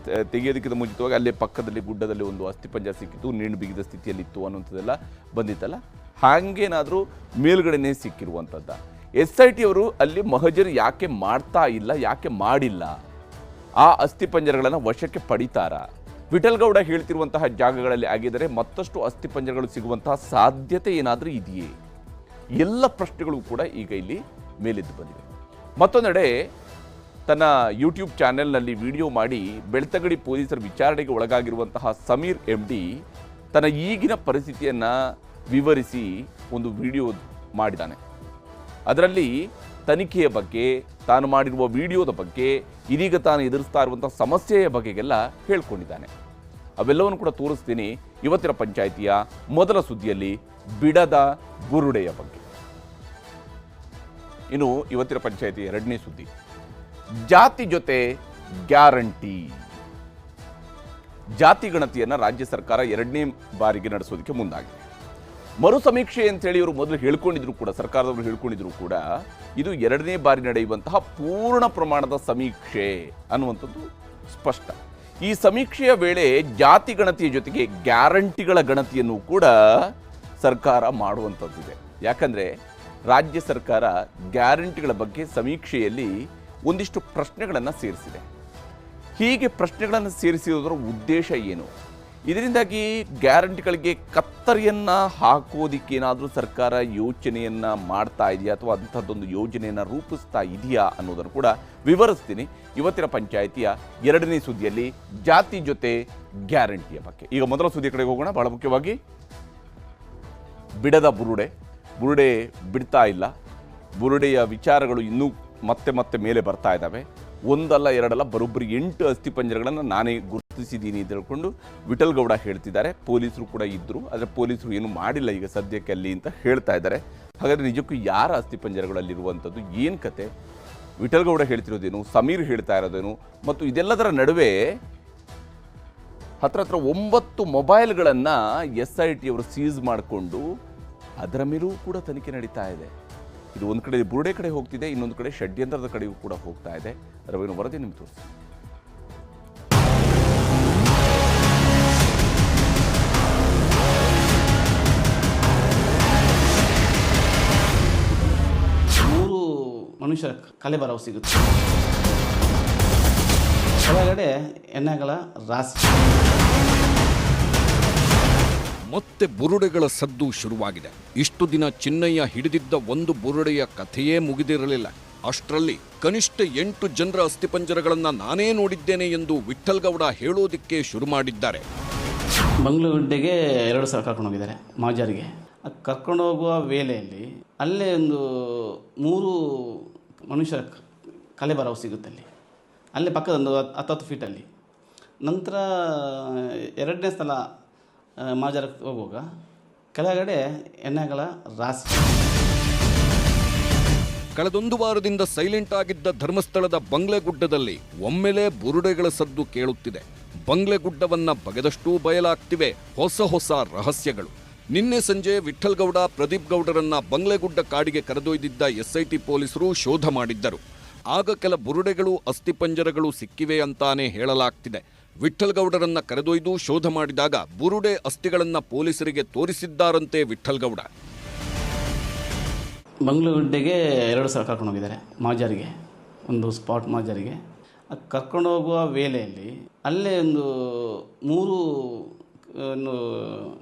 ತೆಗೆಯೋದಕ್ಕಿಂತ ಮುಂಚಿತವಾಗಿ ಅಲ್ಲೇ ಪಕ್ಕದಲ್ಲಿ ಗುಡ್ಡದಲ್ಲಿ ಒಂದು ಅಸ್ಥಿಪಂಜರ ಸಿಕ್ಕಿತ್ತು, ನೇಣು ಬಿಗಿದ ಸ್ಥಿತಿಯಲ್ಲಿತ್ತು ಅನ್ನುವಂಥದ್ದೆಲ್ಲ ಬಂದಿತ್ತಲ್ಲ, ಹಾಗೇನಾದರೂ ಮೇಲ್ಗಡೆನೇ ಸಿಕ್ಕಿರುವಂಥದ್ದ. SIT ಅವರು ಅಲ್ಲಿ ಮಹಜರು ಯಾಕೆ ಮಾಡ್ತಾ ಇಲ್ಲ, ಯಾಕೆ ಮಾಡಿಲ್ಲ, ಆ ಅಸ್ಥಿಪಂಜರಗಳನ್ನು ವಶಕ್ಕೆ ಪಡಿತಾರ? ವಿಠಲ್ ಗೌಡ ಹೇಳ್ತಿರುವಂತಹ ಜಾಗಗಳಲ್ಲಿ ಆಗಿದ್ದರೆ ಮತ್ತಷ್ಟು ಅಸ್ಥಿಪಂಜರಗಳು ಸಿಗುವಂತಹ ಸಾಧ್ಯತೆ ಏನಾದರೂ ಇದೆಯೇ? ಎಲ್ಲ ಪ್ರಶ್ನೆಗಳು ಕೂಡ ಈಗ ಇಲ್ಲಿ ಮೇಲೆದ್ದು ಬಂದಿವೆ. ಮತ್ತೊಂದೆಡೆ ತನ್ನ ಯೂಟ್ಯೂಬ್ ಚಾನೆಲ್ನಲ್ಲಿ ವಿಡಿಯೋ ಮಾಡಿ ಬೆಳ್ತಂಗಡಿ ಪೊಲೀಸರ ವಿಚಾರಣೆಗೆ ಒಳಗಾಗಿರುವಂತಹ ಸಮೀರ್ MD ತನ್ನ ಈಗಿನ ಪರಿಸ್ಥಿತಿಯನ್ನು ವಿವರಿಸಿ ಒಂದು ವಿಡಿಯೋ ಮಾಡಿದ್ದಾನೆ. ಅದರಲ್ಲಿ ತನಿಖೆಯ ಬಗ್ಗೆ, ತಾನು ಮಾಡಿರುವ ವಿಡಿಯೋದ ಬಗ್ಗೆ, ಇದೀಗ ತಾನು ಎದುರಿಸ್ತಾ ಇರುವಂಥ ಸಮಸ್ಯೆಯ ಬಗೆಗೆಲ್ಲ ಹೇಳ್ಕೊಂಡಿದ್ದಾನೆ. ಅವೆಲ್ಲವನ್ನು ಕೂಡ ತೋರಿಸ್ತೀನಿ ಇವತ್ತಿನ ಪಂಚಾಯಿತಿಯ ಮೊದಲ ಸುದ್ದಿಯಲ್ಲಿ, ಬಿಡದ ಬುರುಡೆಯ ಬಗ್ಗೆ. ಇನ್ನು ಇವತ್ತಿನ ಪಂಚಾಯಿತಿ 2ನೇ ಸುದ್ದಿ, ಜಾತಿ ಜೊತೆ ಗ್ಯಾರಂಟಿ. ಜಾತಿ ಗಣತಿಯನ್ನು ರಾಜ್ಯ ಸರ್ಕಾರ 2ನೇ ಬಾರಿಗೆ ನಡೆಸೋದಕ್ಕೆ ಮುಂದಾಗಿದೆ. ಮರು ಸಮೀಕ್ಷೆ ಅಂತೇಳಿ ಇವರು ಮೊದಲು ಹೇಳ್ಕೊಂಡಿದ್ರು ಕೂಡ, ಸರ್ಕಾರದವರು ಹೇಳ್ಕೊಂಡಿದ್ರು ಕೂಡ, ಇದು 2ನೇ ಬಾರಿ ನಡೆಯುವಂತಹ ಪೂರ್ಣ ಪ್ರಮಾಣದ ಸಮೀಕ್ಷೆ ಅನ್ನುವಂಥದ್ದು ಸ್ಪಷ್ಟ. ಈ ಸಮೀಕ್ಷೆಯ ವೇಳೆ ಜಾತಿ ಗಣತಿಯ ಜೊತೆಗೆ ಗ್ಯಾರಂಟಿಗಳ ಗಣತಿಯನ್ನು ಕೂಡ ಸರ್ಕಾರ ಮಾಡುವಂಥದ್ದಿದೆ. ಯಾಕಂದರೆ ರಾಜ್ಯ ಸರ್ಕಾರ ಗ್ಯಾರಂಟಿಗಳ ಬಗ್ಗೆ ಸಮೀಕ್ಷೆಯಲ್ಲಿ ಒಂದಿಷ್ಟು ಪ್ರಶ್ನೆಗಳನ್ನು ಸೇರಿಸಿದೆ. ಹೀಗೆ ಪ್ರಶ್ನೆಗಳನ್ನು ಸೇರಿಸಿರೋದರ ಉದ್ದೇಶ ಏನು? ಇದರಿಂದಾಗಿ ಗ್ಯಾರಂಟಿಗಳಿಗೆ ಕತ್ತರಿಯನ್ನು ಹಾಕೋದಿಕ್ಕೇನಾದರೂ ಸರ್ಕಾರ ಯೋಚನೆಯನ್ನು ಮಾಡ್ತಾ ಇದೆಯಾ, ಅಥವಾ ಅಂಥದ್ದೊಂದು ಯೋಜನೆಯನ್ನು ರೂಪಿಸ್ತಾ ಇದೆಯಾ ಅನ್ನೋದನ್ನು ಕೂಡ ವಿವರಿಸ್ತೀನಿ ಇವತ್ತಿನ ಪಂಚಾಯಿತಿಯ 2ನೇ ಸುದ್ದಿಯಲ್ಲಿ, ಜಾತಿ ಜೊತೆ ಗ್ಯಾರಂಟಿಯ ಬಗ್ಗೆ. ಈಗ ಮೊದಲ ಸುದ್ದಿ ಕಡೆಗೆ ಹೋಗೋಣ. ಬಹಳ ಮುಖ್ಯವಾಗಿ ಬಿಡದ ಬುರುಡೆ ಬಿಡ್ತಾ ಇಲ್ಲ. ಬುರುಡೆಯ ವಿಚಾರಗಳು ಇನ್ನೂ ಮತ್ತೆ ಮೇಲೆ ಬರ್ತಾ ಇದ್ದಾವೆ. ಒಂದಲ್ಲ ಎರಡಲ್ಲ, ಬರೋಬ್ಬರಿ 8 ಅಸ್ಥಿಪಂಜರಗಳನ್ನು ನಾನೇ ಗುರುತಿಸಿದ್ದೀನಿ ಅಂತ ಹೇಳ್ಕೊಂಡು ವಿಠಲ್ ಗೌಡ ಹೇಳ್ತಿದ್ದಾರೆ. ಪೊಲೀಸರು ಕೂಡ ಇದ್ದರು, ಆದರೆ ಪೊಲೀಸರು ಏನು ಮಾಡಿಲ್ಲ ಈಗ ಸದ್ಯಕ್ಕೆ ಅಲ್ಲಿ ಅಂತ ಹೇಳ್ತಾ ಇದ್ದಾರೆ. ಹಾಗಾದರೆ ನಿಜಕ್ಕೂ ಯಾರ ಅಸ್ಥಿಪಂಜರಗಳಲ್ಲಿರುವಂಥದ್ದು, ಏನು ಕತೆ? ವಿಠಲ್ ಗೌಡ ಹೇಳ್ತಿರೋದೇನು, ಸಮೀರ್ ಹೇಳ್ತಾ ಇರೋದೇನು, ಮತ್ತು ಇದೆಲ್ಲದರ ನಡುವೆ ಹತ್ರ 9 ಮೊಬೈಲ್ಗಳನ್ನು SIT ಅವರು ಸೀಸ್ ಮಾಡಿಕೊಂಡು ಅದರ ಮೇಲೂ ಕೂಡ ತನಿಖೆ ನಡೀತಾ ಇದೆ. ಇದು ಒಂದು ಕಡೆ ಬುರುಡೆ ಕಡೆ ಹೋಗ್ತಿದೆ, ಇನ್ನೊಂದು ಕಡೆ ಷಡ್ಯಂತ್ರದ ಕಡೆಯೂ ಕೂಡ ಹೋಗ್ತಾ ಇದೆ. ಅದರ ಬಗ್ಗೆ ವರದಿ ನಿಮ್ಗೆ ತೋರಿಸಿ. ಮನುಷ್ಯರ ಕಲೆಬರವು ಸಿಗುತ್ತೆ. ಕೆಳಗಡೆ ಎಣ್ಣೆಗಳ ರಾಶಿ. ಮತ್ತೆ ಬುರುಡೆಗಳ ಸದ್ದು ಶುರುವಾಗಿದೆ. ಇಷ್ಟು ದಿನ ಚಿನ್ನಯ್ಯ ಹಿಡಿದಿದ್ದ ಒಂದು ಬುರುಡೆಯ ಕಥೆಯೇ ಮುಗಿದಿರಲಿಲ್ಲ. ಅಷ್ಟರಲ್ಲಿ ಕನಿಷ್ಠ 8 ಜನರ ಅಸ್ಥಿಪಂಜರಗಳನ್ನು ನಾನೇ ನೋಡಿದ್ದೇನೆ ಎಂದು ವಿಠಲ್ ಗೌಡ ಹೇಳೋದಿಕ್ಕೆ ಶುರು ಮಾಡಿದ್ದಾರೆ. ಬಂಗ್ಲೆಗುಡ್ಡೆಗೆ 2 ಸಲ ಕರ್ಕೊಂಡು ಹೋಗಿದ್ದಾರೆ ಮಾಜಾರಿಗೆ. ಕರ್ಕೊಂಡು ಹೋಗುವ ವೇಳೆಯಲ್ಲಿ ಅಲ್ಲೇ ಒಂದು 3 ಮನುಷ್ಯರ ಕಲೆಬರವು ಸಿಗುತ್ತೆ ಅಲ್ಲೇ ಪಕ್ಕದ ಒಂದು 10 ಫೀಟಲ್ಲಿ. ನಂತರ 2ನೇ ಸಲ ಮಾಜಾರಕ್ಕೆ ಹೋಗುವಾಗ ಕೆಳಗಡೆ ಎಣ್ಣೆಗಳ ರಾಶಿ. ಕಳೆದೊಂದು ವಾರದಿಂದ ಸೈಲೆಂಟ್ ಆಗಿದ್ದ ಧರ್ಮಸ್ಥಳದ ಬಂಗ್ಲೆಗುಡ್ಡದಲ್ಲಿ ಒಮ್ಮೆಲೇ ಬುರುಡೆಗಳ ಸದ್ದು ಕೇಳುತ್ತಿದೆ. ಬಂಗ್ಲೆಗುಡ್ಡವನ್ನ ಬಗೆದಷ್ಟೂ ಬಯಲಾಗ್ತಿವೆ ಹೊಸ ಹೊಸ ರಹಸ್ಯಗಳು. ನಿನ್ನೆ ಸಂಜೆ ವಿಠ್ಠಲ್ ಗೌಡ, ಪ್ರದೀಪ್ ಗೌಡರನ್ನ ಬಂಗ್ಲೆಗುಡ್ಡ ಕಾಡಿಗೆ ಕರೆದೊಯ್ದಿದ್ದ ಎಸ್ಐಟಿ ಪೊಲೀಸರು ಶೋಧ ಮಾಡಿದ್ದರು. ಆಗ ಕೆಲ ಬುರುಡೆಗಳು, ಅಸ್ಥಿಪಂಜರಗಳು ಸಿಕ್ಕಿವೆ ಅಂತಾನೆ ಹೇಳಲಾಗ್ತಿದೆ. ವಿಠ್ಠಲ್ ಗೌಡರನ್ನ ಕರೆದೊಯ್ದು ಶೋಧ ಮಾಡಿದಾಗ ಬುರುಡೆ ಅಸ್ಥಿಗಳನ್ನ ಪೊಲೀಸರಿಗೆ ತೋರಿಸಿದ್ದಾರಂತೆ ವಿಠ್ಠಲ್ ಗೌಡ. ಮಂಗಳೂರಿಗೆ 2 ಸಲ ಕರ್ಕೊಂಡು ಹೋಗಿದ್ದಾರೆ, ಮಾಜಾರಿಗೆ, ಒಂದು ಸ್ಪಾಟ್ ಮಾಜಾರಿಗೆ. ಕರ್ಕೊಂಡು ಹೋಗುವ ವೇಳೆಯಲ್ಲಿ ಅಲ್ಲೇ ಒಂದು 3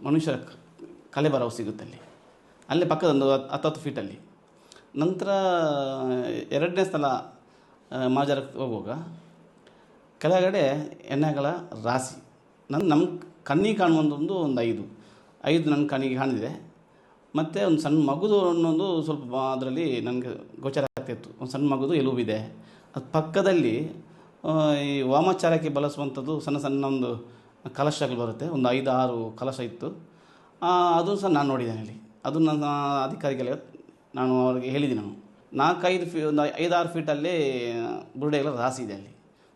ಮನುಷ್ಯರ ಕಲೆಬರವು ಸಿಗುತ್ತೆ ಅಲ್ಲೇ ಪಕ್ಕದ ಒಂದು 10 ಫೀಟಲ್ಲಿ. ನಂತರ 2ನೇ ಸಲ ಮಾಜಾರಕ್ಕೆ ಹೋಗುವಾಗ ಕೆಳಗಡೆ ಎಣ್ಣೆಗಳ ರಾಶಿ ನಮ್ಮ ಕಣ್ಣಿಗೆ ಕಾಣುವಂಥದ್ದು ಒಂದು 5 ನನ್ನ ಕಣ್ಣಿಗೆ ಕಾಣಿದೆ. ಮತ್ತು ಒಂದು ಸಣ್ಣ ಮಗುದು ಅನ್ನೊಂದು ಸ್ವಲ್ಪ ಅದರಲ್ಲಿ ನನಗೆ ಗೋಚರ ಆಗ್ತಾಯಿತ್ತು. ಒಂದು ಸಣ್ಣ ಮಗುದು ಎಲುಬಿದೆ. ಅದು ಪಕ್ಕದಲ್ಲಿ ಈ ವಾಮಾಚಾರಕ್ಕೆ ಬಳಸುವಂಥದ್ದು ಸಣ್ಣ ಒಂದು ಕಲಶಗಳು ಬರುತ್ತೆ, ಒಂದು 5-6 ಕಲಶ ಇತ್ತು. ಅದು ಸಹ ನಾನು ನೋಡಿದ್ದೇನೆ ಅಲ್ಲಿ. ಅದು ನನ್ನ ಅಧಿಕಾರಿಗಳಿಗೆ ನಾನು ಅವರಿಗೆ ಹೇಳಿದ್ದೀನಿ. ನಾನು 5-6 ಫೀಟಲ್ಲಿ ಬುರುಡೆಗಳ ರಾಶಿ ಇದೆ ಅಲ್ಲಿ,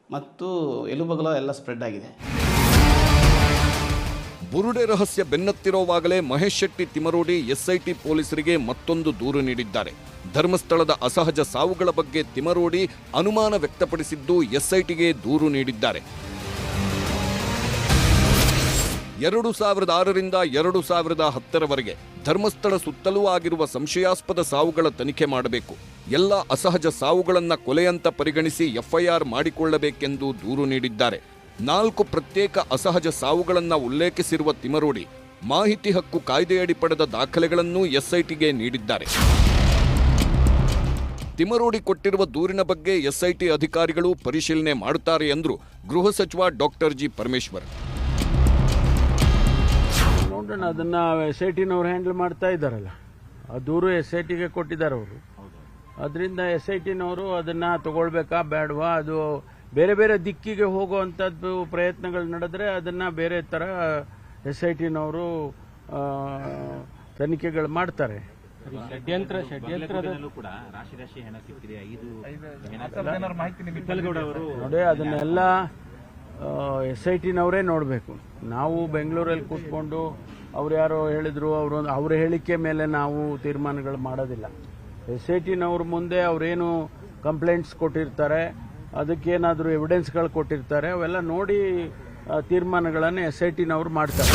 ಮತ್ತು ಎಲುಬುಗಳು ಎಲ್ಲ ಸ್ಪ್ರೆಡ್ ಆಗಿದೆ. ಬುರುಡೆ ರಹಸ್ಯ ಬೆನ್ನತ್ತಿರೋವಾಗಲೇ ಮಹೇಶ್ ಶೆಟ್ಟಿ ತಿಮರೋಡಿ ಎಸ್ಐಟಿ ಪೊಲೀಸರಿಗೆ ಮತ್ತೊಂದು ದೂರು ನೀಡಿದ್ದಾರೆ. ಧರ್ಮಸ್ಥಳದ ಅಸಹಜ ಸಾವುಗಳ ಬಗ್ಗೆ ತಿಮರೋಡಿ ಅನುಮಾನ ವ್ಯಕ್ತಪಡಿಸಿದ್ದು ಎಸ್ಐಟಿಗೆ ದೂರು ನೀಡಿದ್ದಾರೆ. 2006ರಿಂದ 2010ರವರೆಗೆ ಧರ್ಮಸ್ಥಳ ಸುತ್ತಲೂ ಆಗಿರುವ ಸಂಶಯಾಸ್ಪದ ಸಾವುಗಳ ತನಿಖೆ ಮಾಡಬೇಕು. ಎಲ್ಲ ಅಸಹಜ ಸಾವುಗಳನ್ನ ಕೊಲೆಯಂತ ಪರಿಗಣಿಸಿ ಎಫ್ಐಆರ್ ಮಾಡಿಕೊಳ್ಳಬೇಕೆಂದು ದೂರು ನೀಡಿದ್ದಾರೆ. 4 ಪ್ರತ್ಯೇಕ ಅಸಹಜ ಸಾವುಗಳನ್ನ ಉಲ್ಲೇಖಿಸಿರುವ ತಿಮರೋಡಿ ಮಾಹಿತಿ ಹಕ್ಕು ಕಾಯ್ದೆಯಡಿ ಪಡೆದ ದಾಖಲೆಗಳನ್ನು ಎಸ್ಐಟಿಗೆ ನೀಡಿದ್ದಾರೆ. ತಿಮರೋಡಿ ಕೊಟ್ಟಿರುವ ದೂರಿನ ಬಗ್ಗೆ ಎಸ್ಐಟಿ ಅಧಿಕಾರಿಗಳು ಪರಿಶೀಲನೆ ಮಾಡುತ್ತಾರೆ ಎಂದರು ಗೃಹ ಸಚಿವ ಡಾಕ್ಟರ್ ಜಿ ಪರಮೇಶ್ವರ್. ನೋಡೋಣ, ಅದನ್ನ SITನವ್ರು ಹ್ಯಾಂಡಲ್ ಮಾಡ್ತಾ ಇದ್ದಾರಲ್ಲ, ಆ ದೂರು SITಗೆ ಕೊಟ್ಟಿದ್ದಾರೆ ಅವರು. ಅದರಿಂದ SITನವರು ಅದನ್ನ ತಗೊಳ್ಬೇಕಾ ಬೇಡವಾ, ಅದು ಬೇರೆ ಬೇರೆ ದಿಕ್ಕಿಗೆ ಹೋಗುವಂಥದ್ದು ಪ್ರಯತ್ನಗಳು ನಡೆದ್ರೆ ಅದನ್ನ ಬೇರೆ ಥರ SITನವರು ತನಿಖೆಗಳು ಮಾಡ್ತಾರೆ. ನೋಡಿ, ಅದನ್ನೆಲ್ಲ SITನವರೇ ನೋಡಬೇಕು. ನಾವು ಬೆಂಗಳೂರಲ್ಲಿ ಕೂತ್ಕೊಂಡು ಅವ್ರು ಯಾರೋ ಹೇಳಿದ್ರು, ಅವ್ರ ಹೇಳಿಕೆ ಮೇಲೆ ನಾವು ತೀರ್ಮಾನಗಳು ಮಾಡೋದಿಲ್ಲ. SITನವ್ರ ಮುಂದೆ ಅವರೇನು ಕಂಪ್ಲೇಂಟ್ಸ್ ಕೊಟ್ಟಿರ್ತಾರೆ, ಅದಕ್ಕೇನಾದರೂ ಎವಿಡೆನ್ಸ್ಗಳು ಕೊಟ್ಟಿರ್ತಾರೆ, ಅವೆಲ್ಲ ನೋಡಿ ತೀರ್ಮಾನಗಳನ್ನು SITನವ್ರು ಮಾಡ್ತಾರೆ.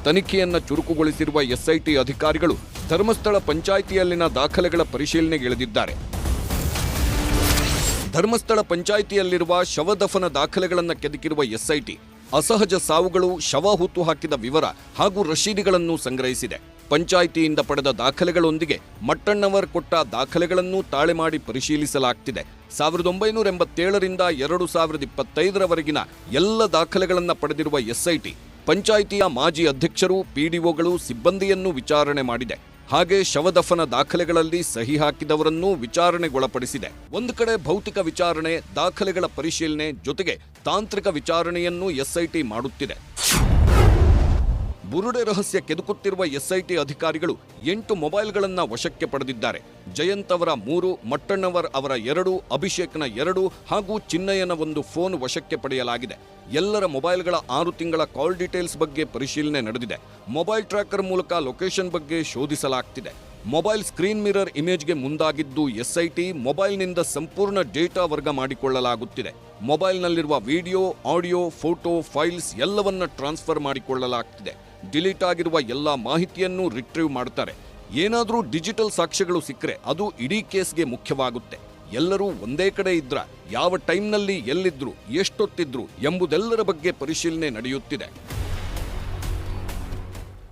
ತನಿಖೆಯನ್ನ ಚುರುಕುಗೊಳಿಸಿರುವ ಎಸ್ಐಟಿ ಅಧಿಕಾರಿಗಳು ಧರ್ಮಸ್ಥಳ ಪಂಚಾಯಿತಿಯಲ್ಲಿನ ದಾಖಲೆಗಳ ಪರಿಶೀಲನೆಗೆ ಇಳಿದಿದ್ದಾರೆ. ಧರ್ಮಸ್ಥಳ ಪಂಚಾಯಿತಿಯಲ್ಲಿರುವ ಶವದಫನ ದಾಖಲೆಗಳನ್ನು ಕೆದಕಿರುವ ಎಸ್ಐಟಿ ಅಸಹಜ ಸಾವುಗಳು, ಶವ ಹೂತು ಹಾಕಿದ ವಿವರ ಹಾಗೂ ರಶೀದಿಗಳನ್ನು ಸಂಗ್ರಹಿಸಿದೆ. ಪಂಚಾಯಿತಿಯಿಂದ ಪಡೆದ ದಾಖಲೆಗಳೊಂದಿಗೆ ಮಟ್ಟಣ್ಣವರ್ ಕೊಟ್ಟ ದಾಖಲೆಗಳನ್ನು ತಾಳೆ ಮಾಡಿ ಪರಿಶೀಲಿಸಲಾಗ್ತಿದೆ. 1987ರಿಂದ 2025ರವರೆಗಿನ ಎಲ್ಲ ದಾಖಲೆಗಳನ್ನು ಪಡೆದಿರುವ ಎಸ್ಐಟಿ ಪಂಚಾಯಿತಿಯ ಮಾಜಿ ಅಧ್ಯಕ್ಷರು, ಪಿಡಿಒಗಳು, ಸಿಬ್ಬಂದಿಯನ್ನು ವಿಚಾರಣೆ ಮಾಡಿದೆ. ಹಾಗೆ ಶವದಫನ ದಾಖಲೆಗಳಲ್ಲಿ ಸಹಿ ಹಾಕಿದವರನ್ನೂ ವಿಚಾರಣೆಗೊಳಪಡಿಸಿದೆ. ಒಂದು ಕಡೆ ಭೌತಿಕ ವಿಚಾರಣೆ, ದಾಖಲೆಗಳ ಪರಿಶೀಲನೆ ಜೊತೆಗೆ ತಾಂತ್ರಿಕ ವಿಚಾರಣೆಯನ್ನು ಎಸ್ಐಟಿ ಮಾಡುತ್ತಿದೆ. ಬುರುಡೆ ರಹಸ್ಯ ಕೆದಕುತ್ತಿರುವ ಎಸ್ಐಟಿ ಅಧಿಕಾರಿಗಳು 8 ಮೊಬೈಲ್ಗಳನ್ನು ವಶಕ್ಕೆ ಪಡೆದಿದ್ದಾರೆ. ಜಯಂತ್ ಅವರ 3, ಮಟ್ಟಣ್ಣವರ್ ಅವರ 2, ಅಭಿಷೇಕ್ನ 2 ಹಾಗೂ ಚಿನ್ನಯ್ಯನ 1 ಫೋನ್ ವಶಕ್ಕೆ ಪಡೆಯಲಾಗಿದೆ. ಎಲ್ಲರ ಮೊಬೈಲ್ಗಳ 6 ತಿಂಗಳ ಕಾಲ್ ಡೀಟೇಲ್ಸ್ ಬಗ್ಗೆ ಪರಿಶೀಲನೆ ನಡೆದಿದೆ. ಮೊಬೈಲ್ ಟ್ರ್ಯಾಕರ್ ಮೂಲಕ ಲೊಕೇಶನ್ ಬಗ್ಗೆ ಶೋಧಿಸಲಾಗ್ತಿದೆ. ಮೊಬೈಲ್ ಸ್ಕ್ರೀನ್ ಮಿರರ್ ಇಮೇಜ್ಗೆ ಮುಂದಾಗಿದ್ದು ಎಸ್ಐಟಿ ಮೊಬೈಲ್ನಿಂದ ಸಂಪೂರ್ಣ ಡೇಟಾ ವರ್ಗ ಮಾಡಿಕೊಳ್ಳಲಾಗುತ್ತಿದೆ. ಮೊಬೈಲ್ನಲ್ಲಿರುವ ವಿಡಿಯೋ, ಆಡಿಯೋ, ಫೋಟೋ, ಫೈಲ್ಸ್ ಎಲ್ಲವನ್ನ ಟ್ರಾನ್ಸ್ಫರ್ ಮಾಡಿಕೊಳ್ಳಲಾಗ್ತಿದೆ. ಡಿಲೀಟ್ ಆಗಿರುವ ಎಲ್ಲ ಮಾಹಿತಿಯನ್ನು ರಿಟ್ರೀವ್ ಮಾಡ್ತಾರೆ. ಏನಾದರೂ ಡಿಜಿಟಲ್ ಸಾಕ್ಷ್ಯಗಳು ಸಿಕ್ಕರೆ ಅದು ಇಡೀ ಕೇಸ್ಗೆ ಮುಖ್ಯವಾಗುತ್ತೆ. ಎಲ್ಲರೂ ಒಂದೇ ಕಡೆ ಇದ್ರ, ಯಾವ ಟೈಮ್ನಲ್ಲಿ ಎಲ್ಲಿದ್ರು, ಎಷ್ಟೊತ್ತಿದ್ರು ಎಂಬುದೆಲ್ಲರ ಬಗ್ಗೆ ಪರಿಶೀಲನೆ ನಡೆಯುತ್ತಿದೆ.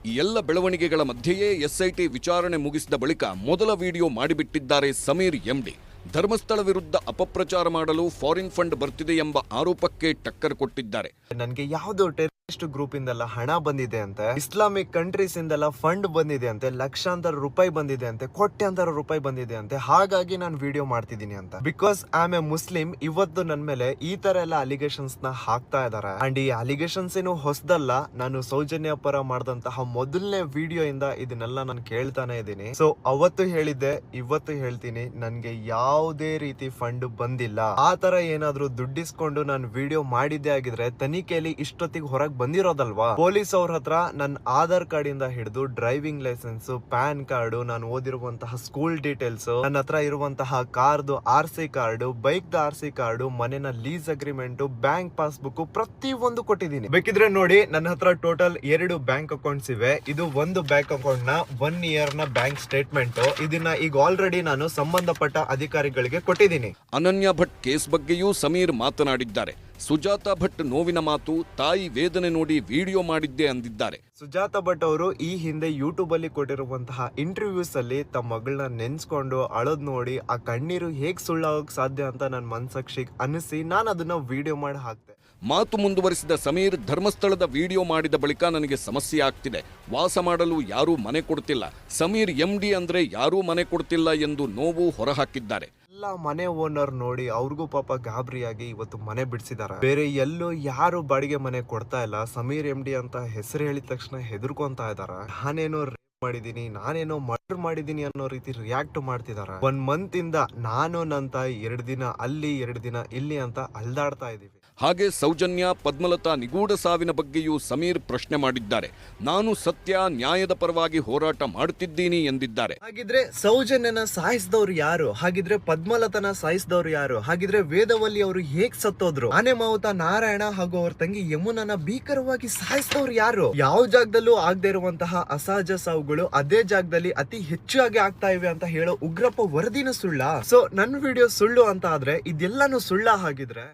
ಈ ಎಲ್ಲ ಬೆಳವಣಿಗೆಗಳ ಮಧ್ಯೆಯೇ ಎಸ್ಐಟಿ ವಿಚಾರಣೆ ಮುಗಿಸಿದ ಬಳಿಕ ಮೊದಲ ವಿಡಿಯೋ ಮಾಡಿಬಿಟ್ಟಿದ್ದಾರೆ ಸಮೀರ್ ಎಂಡಿ. ಧರ್ಮಸ್ಥಳ ವಿರುದ್ಧ ಅಪಪ್ರಚಾರ ಮಾಡಲು ಫಾರಿನ್ ಫಂಡ್ ಬರ್ತಿದೆ ಎಂಬ ಆರೋಪಕ್ಕೆ ಟಕ್ಕರ್ ಕೊಟ್ಟಿದ್ದಾರೆ. ನನಗೆ ಯಾವುದೋ ಎಷ್ಟು ಗ್ರೂಪ್ ಇಂದೆಲ್ಲ ಹಣ ಬಂದಿದೆ ಅಂತೆ, ಇಸ್ಲಾಮಿಕ್ ಕಂಟ್ರೀಸ್ ಇಂದೆಲ್ಲ ಫಂಡ್ ಬಂದಿದೆ ಅಂತೆ, ಲಕ್ಷಾಂತರ ರೂಪಾಯಿ ಬಂದಿದೆ ಅಂತೆ, ಕೋಟ್ಯಾಂತರ ರೂಪಾಯಿ ಬಂದಿದೆ ಅಂತೆ. ಹಾಗಾಗಿ ನಾನು ವಿಡಿಯೋ ಮಾಡ್ತಿದ್ದೀನಿ ಅಂತ. Because I am A Muslim. ಇವತ್ತು ನನ್ ಮೇಲೆ ಈ ತರ ಎಲ್ಲ ಅಲಿಗೇಷನ್ಸ್ ನ ಹಾಕ್ತಾ ಇದಾರೆ. ಅಂಡ್ ಈ ಅಲಿಗೇಷನ್ಸ್ ಏನು ಹೊಸದಲ್ಲ. ನಾನು ಸೌಜನ್ಯ ಪರ ಮಾಡಿದಂತಹ ಮೊದಲನೇ ವಿಡಿಯೋ ಇಂದ ಇದನ್ನೆಲ್ಲ ನಾನು ಕೇಳ್ತಾನೆ ಇದ್ದೀನಿ. ಸೊ ಅವತ್ತು ಹೇಳಿದ್ದೆ, ಇವತ್ತು ಹೇಳ್ತೀನಿ, ನನ್ಗೆ ಯಾವುದೇ ರೀತಿ ಫಂಡ್ ಬಂದಿಲ್ಲ. ಆ ತರ ಏನಾದ್ರೂ ದುಡ್ಡಿಸ್ಕೊಂಡು ನಾನು ವಿಡಿಯೋ ಮಾಡಿದ್ದೆ ಆಗಿದ್ರೆ ತನಿಖೆಯಲ್ಲಿ ಇಷ್ಟೊತ್ತಿಗೆ ಹೊರಗೆ ಬಂದಿರೋದಲ್ವಾ. ಪೊಲೀಸ್ ಅವ್ರ ಹತ್ರ ನನ್ನ ಆಧಾರ್ ಕಾರ್ಡ್ ಇಂದ ಹಿಡಿದು ಡ್ರೈವಿಂಗ್ ಲೈಸೆನ್ಸ್, ಪ್ಯಾನ್ ಕಾರ್ಡ್, ನಾನು ಓದಿರುವಂತಹ ಸ್ಕೂಲ್ ಡೀಟೇಲ್ಸ್, ನನ್ನ ಹತ್ರ ಇರುವಂತಹ ಕಾರ್ದು RC card, bike the RC card, ಮನೆನ ಲೀಸ್ ಅಗ್ರಿಮೆಂಟ್, ಬ್ಯಾಂಕ್ ಪಾಸ್ಬುಕ್ ಪ್ರತಿ ಒಂದು ಕೊಟ್ಟಿದ್ದೀನಿ. ಬೇಕಿದ್ರೆ ನೋಡಿ, ನನ್ನ ಹತ್ರ ಟೋಟಲ್ 2 ಬ್ಯಾಂಕ್ ಅಕೌಂಟ್ಸ್ ಇವೆ. ಇದು ಒಂದು ಬ್ಯಾಂಕ್ ಅಕೌಂಟ್ ನ 1 ಇಯರ್ ನ ಬ್ಯಾಂಕ್ ಸ್ಟೇಟ್ಮೆಂಟ್. ಇದನ್ನ ಈಗ ಆಲ್ರೆಡಿ ನಾನು ಸಂಬಂಧಪಟ್ಟ ಅಧಿಕಾರಿಗಳಿಗೆ ಕೊಟ್ಟಿದ್ದೀನಿ. ಅನನ್ಯ ಭಟ್ ಕೇಸ್ ಬಗ್ಗೆಯೂ ಸಮೀರ್ ಮಾತನಾಡಿದ್ದಾರೆ. ಸುಜಾತಾ ಭಟ್ ನೋವಿನ ಮಾತು, ತಾಯಿ ವೇದನೆ ನೋಡಿ ವಿಡಿಯೋ ಮಾಡಿದ್ದೆ ಅಂದಿದ್ದಾರೆ. ಸುಜಾತಾ ಭಟ್ ಅವರು ಈ ಹಿಂದೆ ಯೂಟ್ಯೂಬ್ ಅಲ್ಲಿ ಕೊಟ್ಟಿರುವಂತಹ ಇಂಟರ್ವ್ಯೂಸ್ ಅಲ್ಲಿ ತಮ್ಮ ಮಗಳನ್ನ ನೆನ್ಸ್ಕೊಂಡು ಅಳೋದ್ ನೋಡಿ ಆ ಕಣ್ಣೀರು ಹೇಗ್ ಸುಳ್ಳಾಗೋಕ್ ಸಾಧ್ಯ ಅಂತ ನನ್ನ ಮನ್ಸಾಕ್ಷಿಗೆ ಅನಿಸಿ ನಾನು ಅದನ್ನ ವಿಡಿಯೋ ಮಾಡಿ ಹಾಕ್ತೆ. ಮಾತು ಮುಂದುವರಿಸಿದ ಸಮೀರ್, ಧರ್ಮಸ್ಥಳದ ವಿಡಿಯೋ ಮಾಡಿದ ಬಳಿಕ ನನಗೆ ಸಮಸ್ಯೆ ಆಗ್ತಿದೆ. ವಾಸ ಮಾಡಲು ಯಾರೂ ಮನೆ ಕೊಡ್ತಿಲ್ಲ. ಸಮೀರ್ MD ಅಂದ್ರೆ ಯಾರೂ ಮನೆ ಕೊಡ್ತಿಲ್ಲ ಎಂದು ನೋವು ಹೊರಹಾಕಿದ್ದಾರೆ. ಎಲ್ಲ ಮನೆ ಓನರ್ ನೋಡಿ ಅವ್ರಿಗೂ ಪಾಪ ಗಾಬರಿಯಾಗಿ ಇವತ್ತು ಮನೆ ಬಿಡಿಸಿದಾರೆ. ಬೇರೆ ಎಲ್ಲೂ ಯಾರು ಬಾಡಿಗೆ ಮನೆ ಕೊಡ್ತಾ ಇಲ್ಲ. ಸಮೀರ್ MD ಅಂತ ಹೆಸರು ಹೇಳಿದ ತಕ್ಷಣ ಹೆದರ್ಕೊಂತಾ ಇದಾರೆ. ನಾನೇನೋ ರೇಪ್ ಮಾಡಿದೀನಿ, ನಾನೇನೋ ಮರ್ಡರ್ ಮಾಡಿದೀನಿ ಅನ್ನೋ ರೀತಿ ರಿಯಾಕ್ಟ್ ಮಾಡ್ತಿದಾರೆ. 1 ಮಂತ್ ಇಂದ ನಾನು ನನ್ನ ತಾಯಿ 2 ದಿನ ಅಲ್ಲಿ 2 ದಿನ ಇಲ್ಲಿ ಅಂತ ಅಲ್ದಾಡ್ತಾ ಇದೀವಿ. ಹಾಗೆ ಸೌಜನ್ಯ, ಪದ್ಮಲತಾ ನಿಗೂಢ ಸಾವಿನ ಬಗ್ಗೆಯೂ ಸಮೀರ್ ಪ್ರಶ್ನೆ ಮಾಡಿದ್ದಾರೆ. ನಾನು ಸತ್ಯ ನ್ಯಾಯದ ಪರವಾಗಿ ಹೋರಾಟ ಮಾಡುತ್ತಿದ್ದೀನಿ ಎಂದಿದ್ದಾರೆ. ಹಾಗಿದ್ರೆ ಸೌಜನ್ಯನ ಸಾಯಿಸಿದವ್ರು ಯಾರು? ಹಾಗಿದ್ರೆ ಪದ್ಮಲತನ ಸಾಯಿಸಿದವ್ರು ಯಾರು? ಹಾಗಿದ್ರೆ ವೇದವಲ್ಲಿ ಅವರು ಹೇಗ್ ಸತ್ತೋದ್ರು? ಆನೆ ಮಾವುತ ನಾರಾಯಣ ಹಾಗೂ ಅವ್ರ ತಂಗಿ ಯಮುನನ ಭೀಕರವಾಗಿ ಸಾಯಿಸಿದವ್ರು ಯಾರು? ಯಾವ ಜಾಗದಲ್ಲೂ ಆಗದೆ ಇರುವಂತಹ ಅಸಹಜ ಸಾವುಗಳು ಅದೇ ಜಾಗದಲ್ಲಿ ಅತಿ ಹೆಚ್ಚಾಗಿ ಆಗ್ತಾ ಇವೆ ಅಂತ ಹೇಳೋ ಉಗ್ರಪ್ಪ ವರದಿನ ಸುಳ್ಳ? ಸೊ ನನ್ನ ವಿಡಿಯೋ ಸುಳ್ಳು ಅಂತ ಆದ್ರೆ ಇದೆಲ್ಲಾನು ಸುಳ್ಳ? ಹಾಗಿದ್ರೆ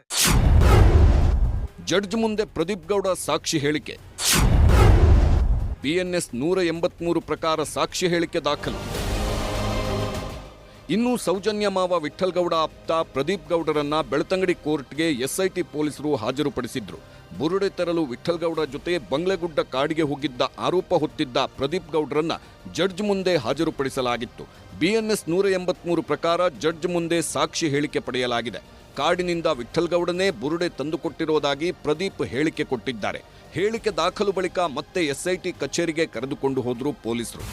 ಜಡ್ಜ್ ಮುಂದೆ ಪ್ರದೀಪ್ ಗೌಡ ಸಾಕ್ಷಿ ಹೇಳಿಕೆ. BNS 183 ಪ್ರಕಾರ ಸಾಕ್ಷಿ ಹೇಳಿಕೆ ದಾಖಲು. ಇನ್ನು ಸೌಜನ್ಯ ಮಾವ ವಿಠ್ಠಲ್ ಗೌಡ ಆಪ್ತ ಪ್ರದೀಪ್ ಗೌಡರನ್ನ ಬೆಳ್ತಂಗಡಿ ಕೋರ್ಟ್ಗೆ SIT ಪೊಲೀಸರು ಹಾಜರುಪಡಿಸಿದ್ರು. ಬುರುಡೆ ತರಲು ವಿಠ್ಠಲ್ ಗೌಡ ಜೊತೆ ಬಂಗ್ಲೆಗುಡ್ಡ ಕಾಡಿಗೆ ಹೋಗಿದ್ದ ಆರೋಪ ಹೊತ್ತಿದ್ದ ಪ್ರದೀಪ್ ಗೌಡರನ್ನ ಜಡ್ಜ್ ಮುಂದೆ ಹಾಜರುಪಡಿಸಲಾಗಿತ್ತು. BNS 183 ಪ್ರಕಾರ ಜಡ್ಜ್ ಮುಂದೆ ಸಾಕ್ಷಿ ಹೇಳಿಕೆ ಪಡೆಯಲಾಗಿದೆ. ಕಾಡಿನಿಂದ ವಿಠ್ಠಲ್ ಗೌಡನೇ ಬುರುಡೆ ತಂದುಕೊಟ್ಟಿರೋದಾಗಿ ಪ್ರದೀಪ್ ಹೇಳಿಕೆ ಕೊಟ್ಟಿದ್ದಾರೆ. ಹೇಳಿಕೆ ದಾಖಲು ಬಳಿಕ ಮತ್ತೆ SIT ಕಚೇರಿಗೆ ಕರೆದುಕೊಂಡು ಹೋದ್ರು ಪೊಲೀಸರು.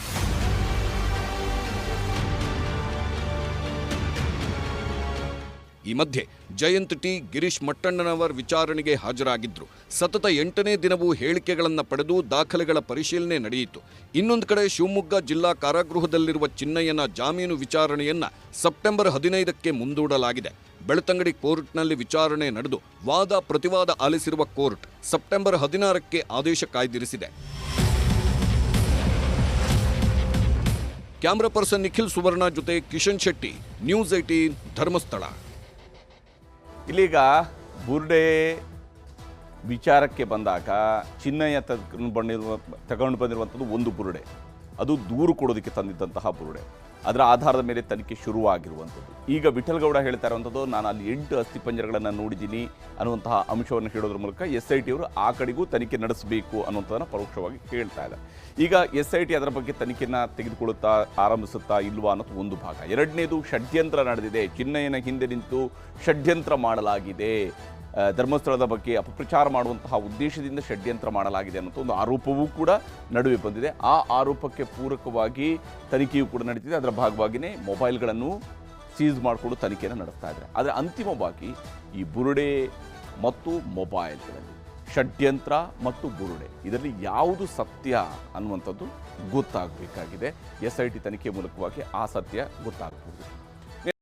ಈ ಮಧ್ಯೆ ಜಯಂತ್ T, ಗಿರೀಶ್ ಮಟ್ಟಣ್ಣನವರ್ ವಿಚಾರಣೆಗೆ ಹಾಜರಾಗಿದ್ರು. ಸತತ 8ನೇ ದಿನವೂ ಹೇಳಿಕೆಗಳನ್ನು ಪಡೆದು ದಾಖಲೆಗಳ ಪರಿಶೀಲನೆ ನಡೆಯಿತು. ಇನ್ನೊಂದು ಕಡೆ ಶಿವಮೊಗ್ಗ ಜಿಲ್ಲಾ ಕಾರಾಗೃಹದಲ್ಲಿರುವ ಚಿನ್ನಯ್ಯನ ಜಾಮೀನು ವಿಚಾರಣೆಯನ್ನ ಸೆಪ್ಟೆಂಬರ್ 15ಕ್ಕೆ ಮುಂದೂಡಲಾಗಿದೆ. ಬೆಳ್ತಂಗಡಿ ಕೋರ್ಟ್ನಲ್ಲಿ ವಿಚಾರಣೆ ನಡೆದು ವಾದ ಪ್ರತಿವಾದ ಆಲಿಸಿರುವ ಕೋರ್ಟ್ ಸೆಪ್ಟೆಂಬರ್ 16ಕ್ಕೆ ಆದೇಶ ಕಾಯ್ದಿರಿಸಿದೆ. ಕ್ಯಾಮರಾ ಪರ್ಸನ್ ನಿಖಿಲ್ ಸುವರ್ಣ ಜೊತೆ ಕಿಶನ್ ಶೆಟ್ಟಿ, ನ್ಯೂಸ್ 18 ಧರ್ಮಸ್ಥಳ. ಇಲ್ಲೀಗ ಬುರ್ಡೆ ವಿಚಾರಕ್ಕೆ ಬಂದಾಗ ಚಿನ್ನಯ್ಯ ತಗೊಂಡು ಬಂದಿರುವಂಥದ್ದು ಒಂದು ಬುರುಡೆ, ಅದು ದೂರು ಕೊಡೋದಕ್ಕೆ ತಂದಿದ್ದಂತಹ ಬುರುಡೆ. ಅದರ ಆಧಾರದ ಮೇಲೆ ತನಿಖೆ ಶುರುವಾಗಿರುವಂಥದ್ದು. ಈಗ ವಿಠ್ಠಲ್ ಗೌಡ ಹೇಳ್ತಾ ಇರುವಂಥದ್ದು, ನಾನು ಅಲ್ಲಿ 8 ಅಸ್ಥಿಪಂಜರಗಳನ್ನು ನೋಡಿದ್ದೀನಿ ಅನ್ನುವಂತಹ ಅಂಶವನ್ನು ಹೇಳೋದ್ರ ಮೂಲಕ SIT ಅವರು ಆ ಕಡೆಗೂ ತನಿಖೆ ನಡೆಸಬೇಕು ಅನ್ನುವಂಥದ್ದನ್ನು ಪರೋಕ್ಷವಾಗಿ ಹೇಳ್ತಾ ಇದ್ದಾರೆ. ಈಗ SIT ಅದರ ಬಗ್ಗೆ ತನಿಖೆಯನ್ನು ತೆಗೆದುಕೊಳ್ಳುತ್ತಾ ಆರಂಭಿಸುತ್ತಾ ಇಲ್ವಾ ಅನ್ನೋದು ಒಂದು ಭಾಗ. ಎರಡನೇದು, ಷಡ್ಯಂತ್ರ ನಡೆದಿದೆ, ಚಿನ್ನಯ್ಯನ ಹಿಂದೆ ನಿಂತು ಷಡ್ಯಂತ್ರ ಮಾಡಲಾಗಿದೆ, ಧರ್ಮಸ್ಥಳದ ಬಗ್ಗೆ ಅಪಪ್ರಚಾರ ಮಾಡುವಂತಹ ಉದ್ದೇಶದಿಂದ ಷಡ್ಯಂತ್ರ ಮಾಡಲಾಗಿದೆ ಅನ್ನೋ ಒಂದು ಆರೋಪವೂ ಕೂಡ ನಡುವೆ ಬಂದಿದೆ. ಆ ಆರೋಪಕ್ಕೆ ಪೂರಕವಾಗಿ ತನಿಖೆಯೂ ಕೂಡ ನಡೀತಿದೆ. ಅದರ ಭಾಗವಾಗಿಯೇ ಮೊಬೈಲ್ಗಳನ್ನು ಸೀಸ್ ಮಾಡಿಕೊಂಡು ತನಿಖೆಯನ್ನು ನಡೆಸ್ತಾ ಇದ್ದಾರೆ. ಆದರೆ ಅಂತಿಮವಾಗಿ ಈ ಬುರುಡೆ ಮತ್ತು ಮೊಬೈಲ್ಗಳಲ್ಲಿ ಷಡ್ಯಂತ್ರ ಮತ್ತು ಬುರುಡೆ ಇದರಲ್ಲಿ ಯಾವುದು ಸತ್ಯ ಅನ್ನುವಂಥದ್ದು ಗೊತ್ತಾಗಬೇಕಾಗಿದೆ. SIT ತನಿಖೆ ಮೂಲಕವಾಗಿ ಆ ಸತ್ಯ ಗೊತ್ತಾಗಬಹುದು.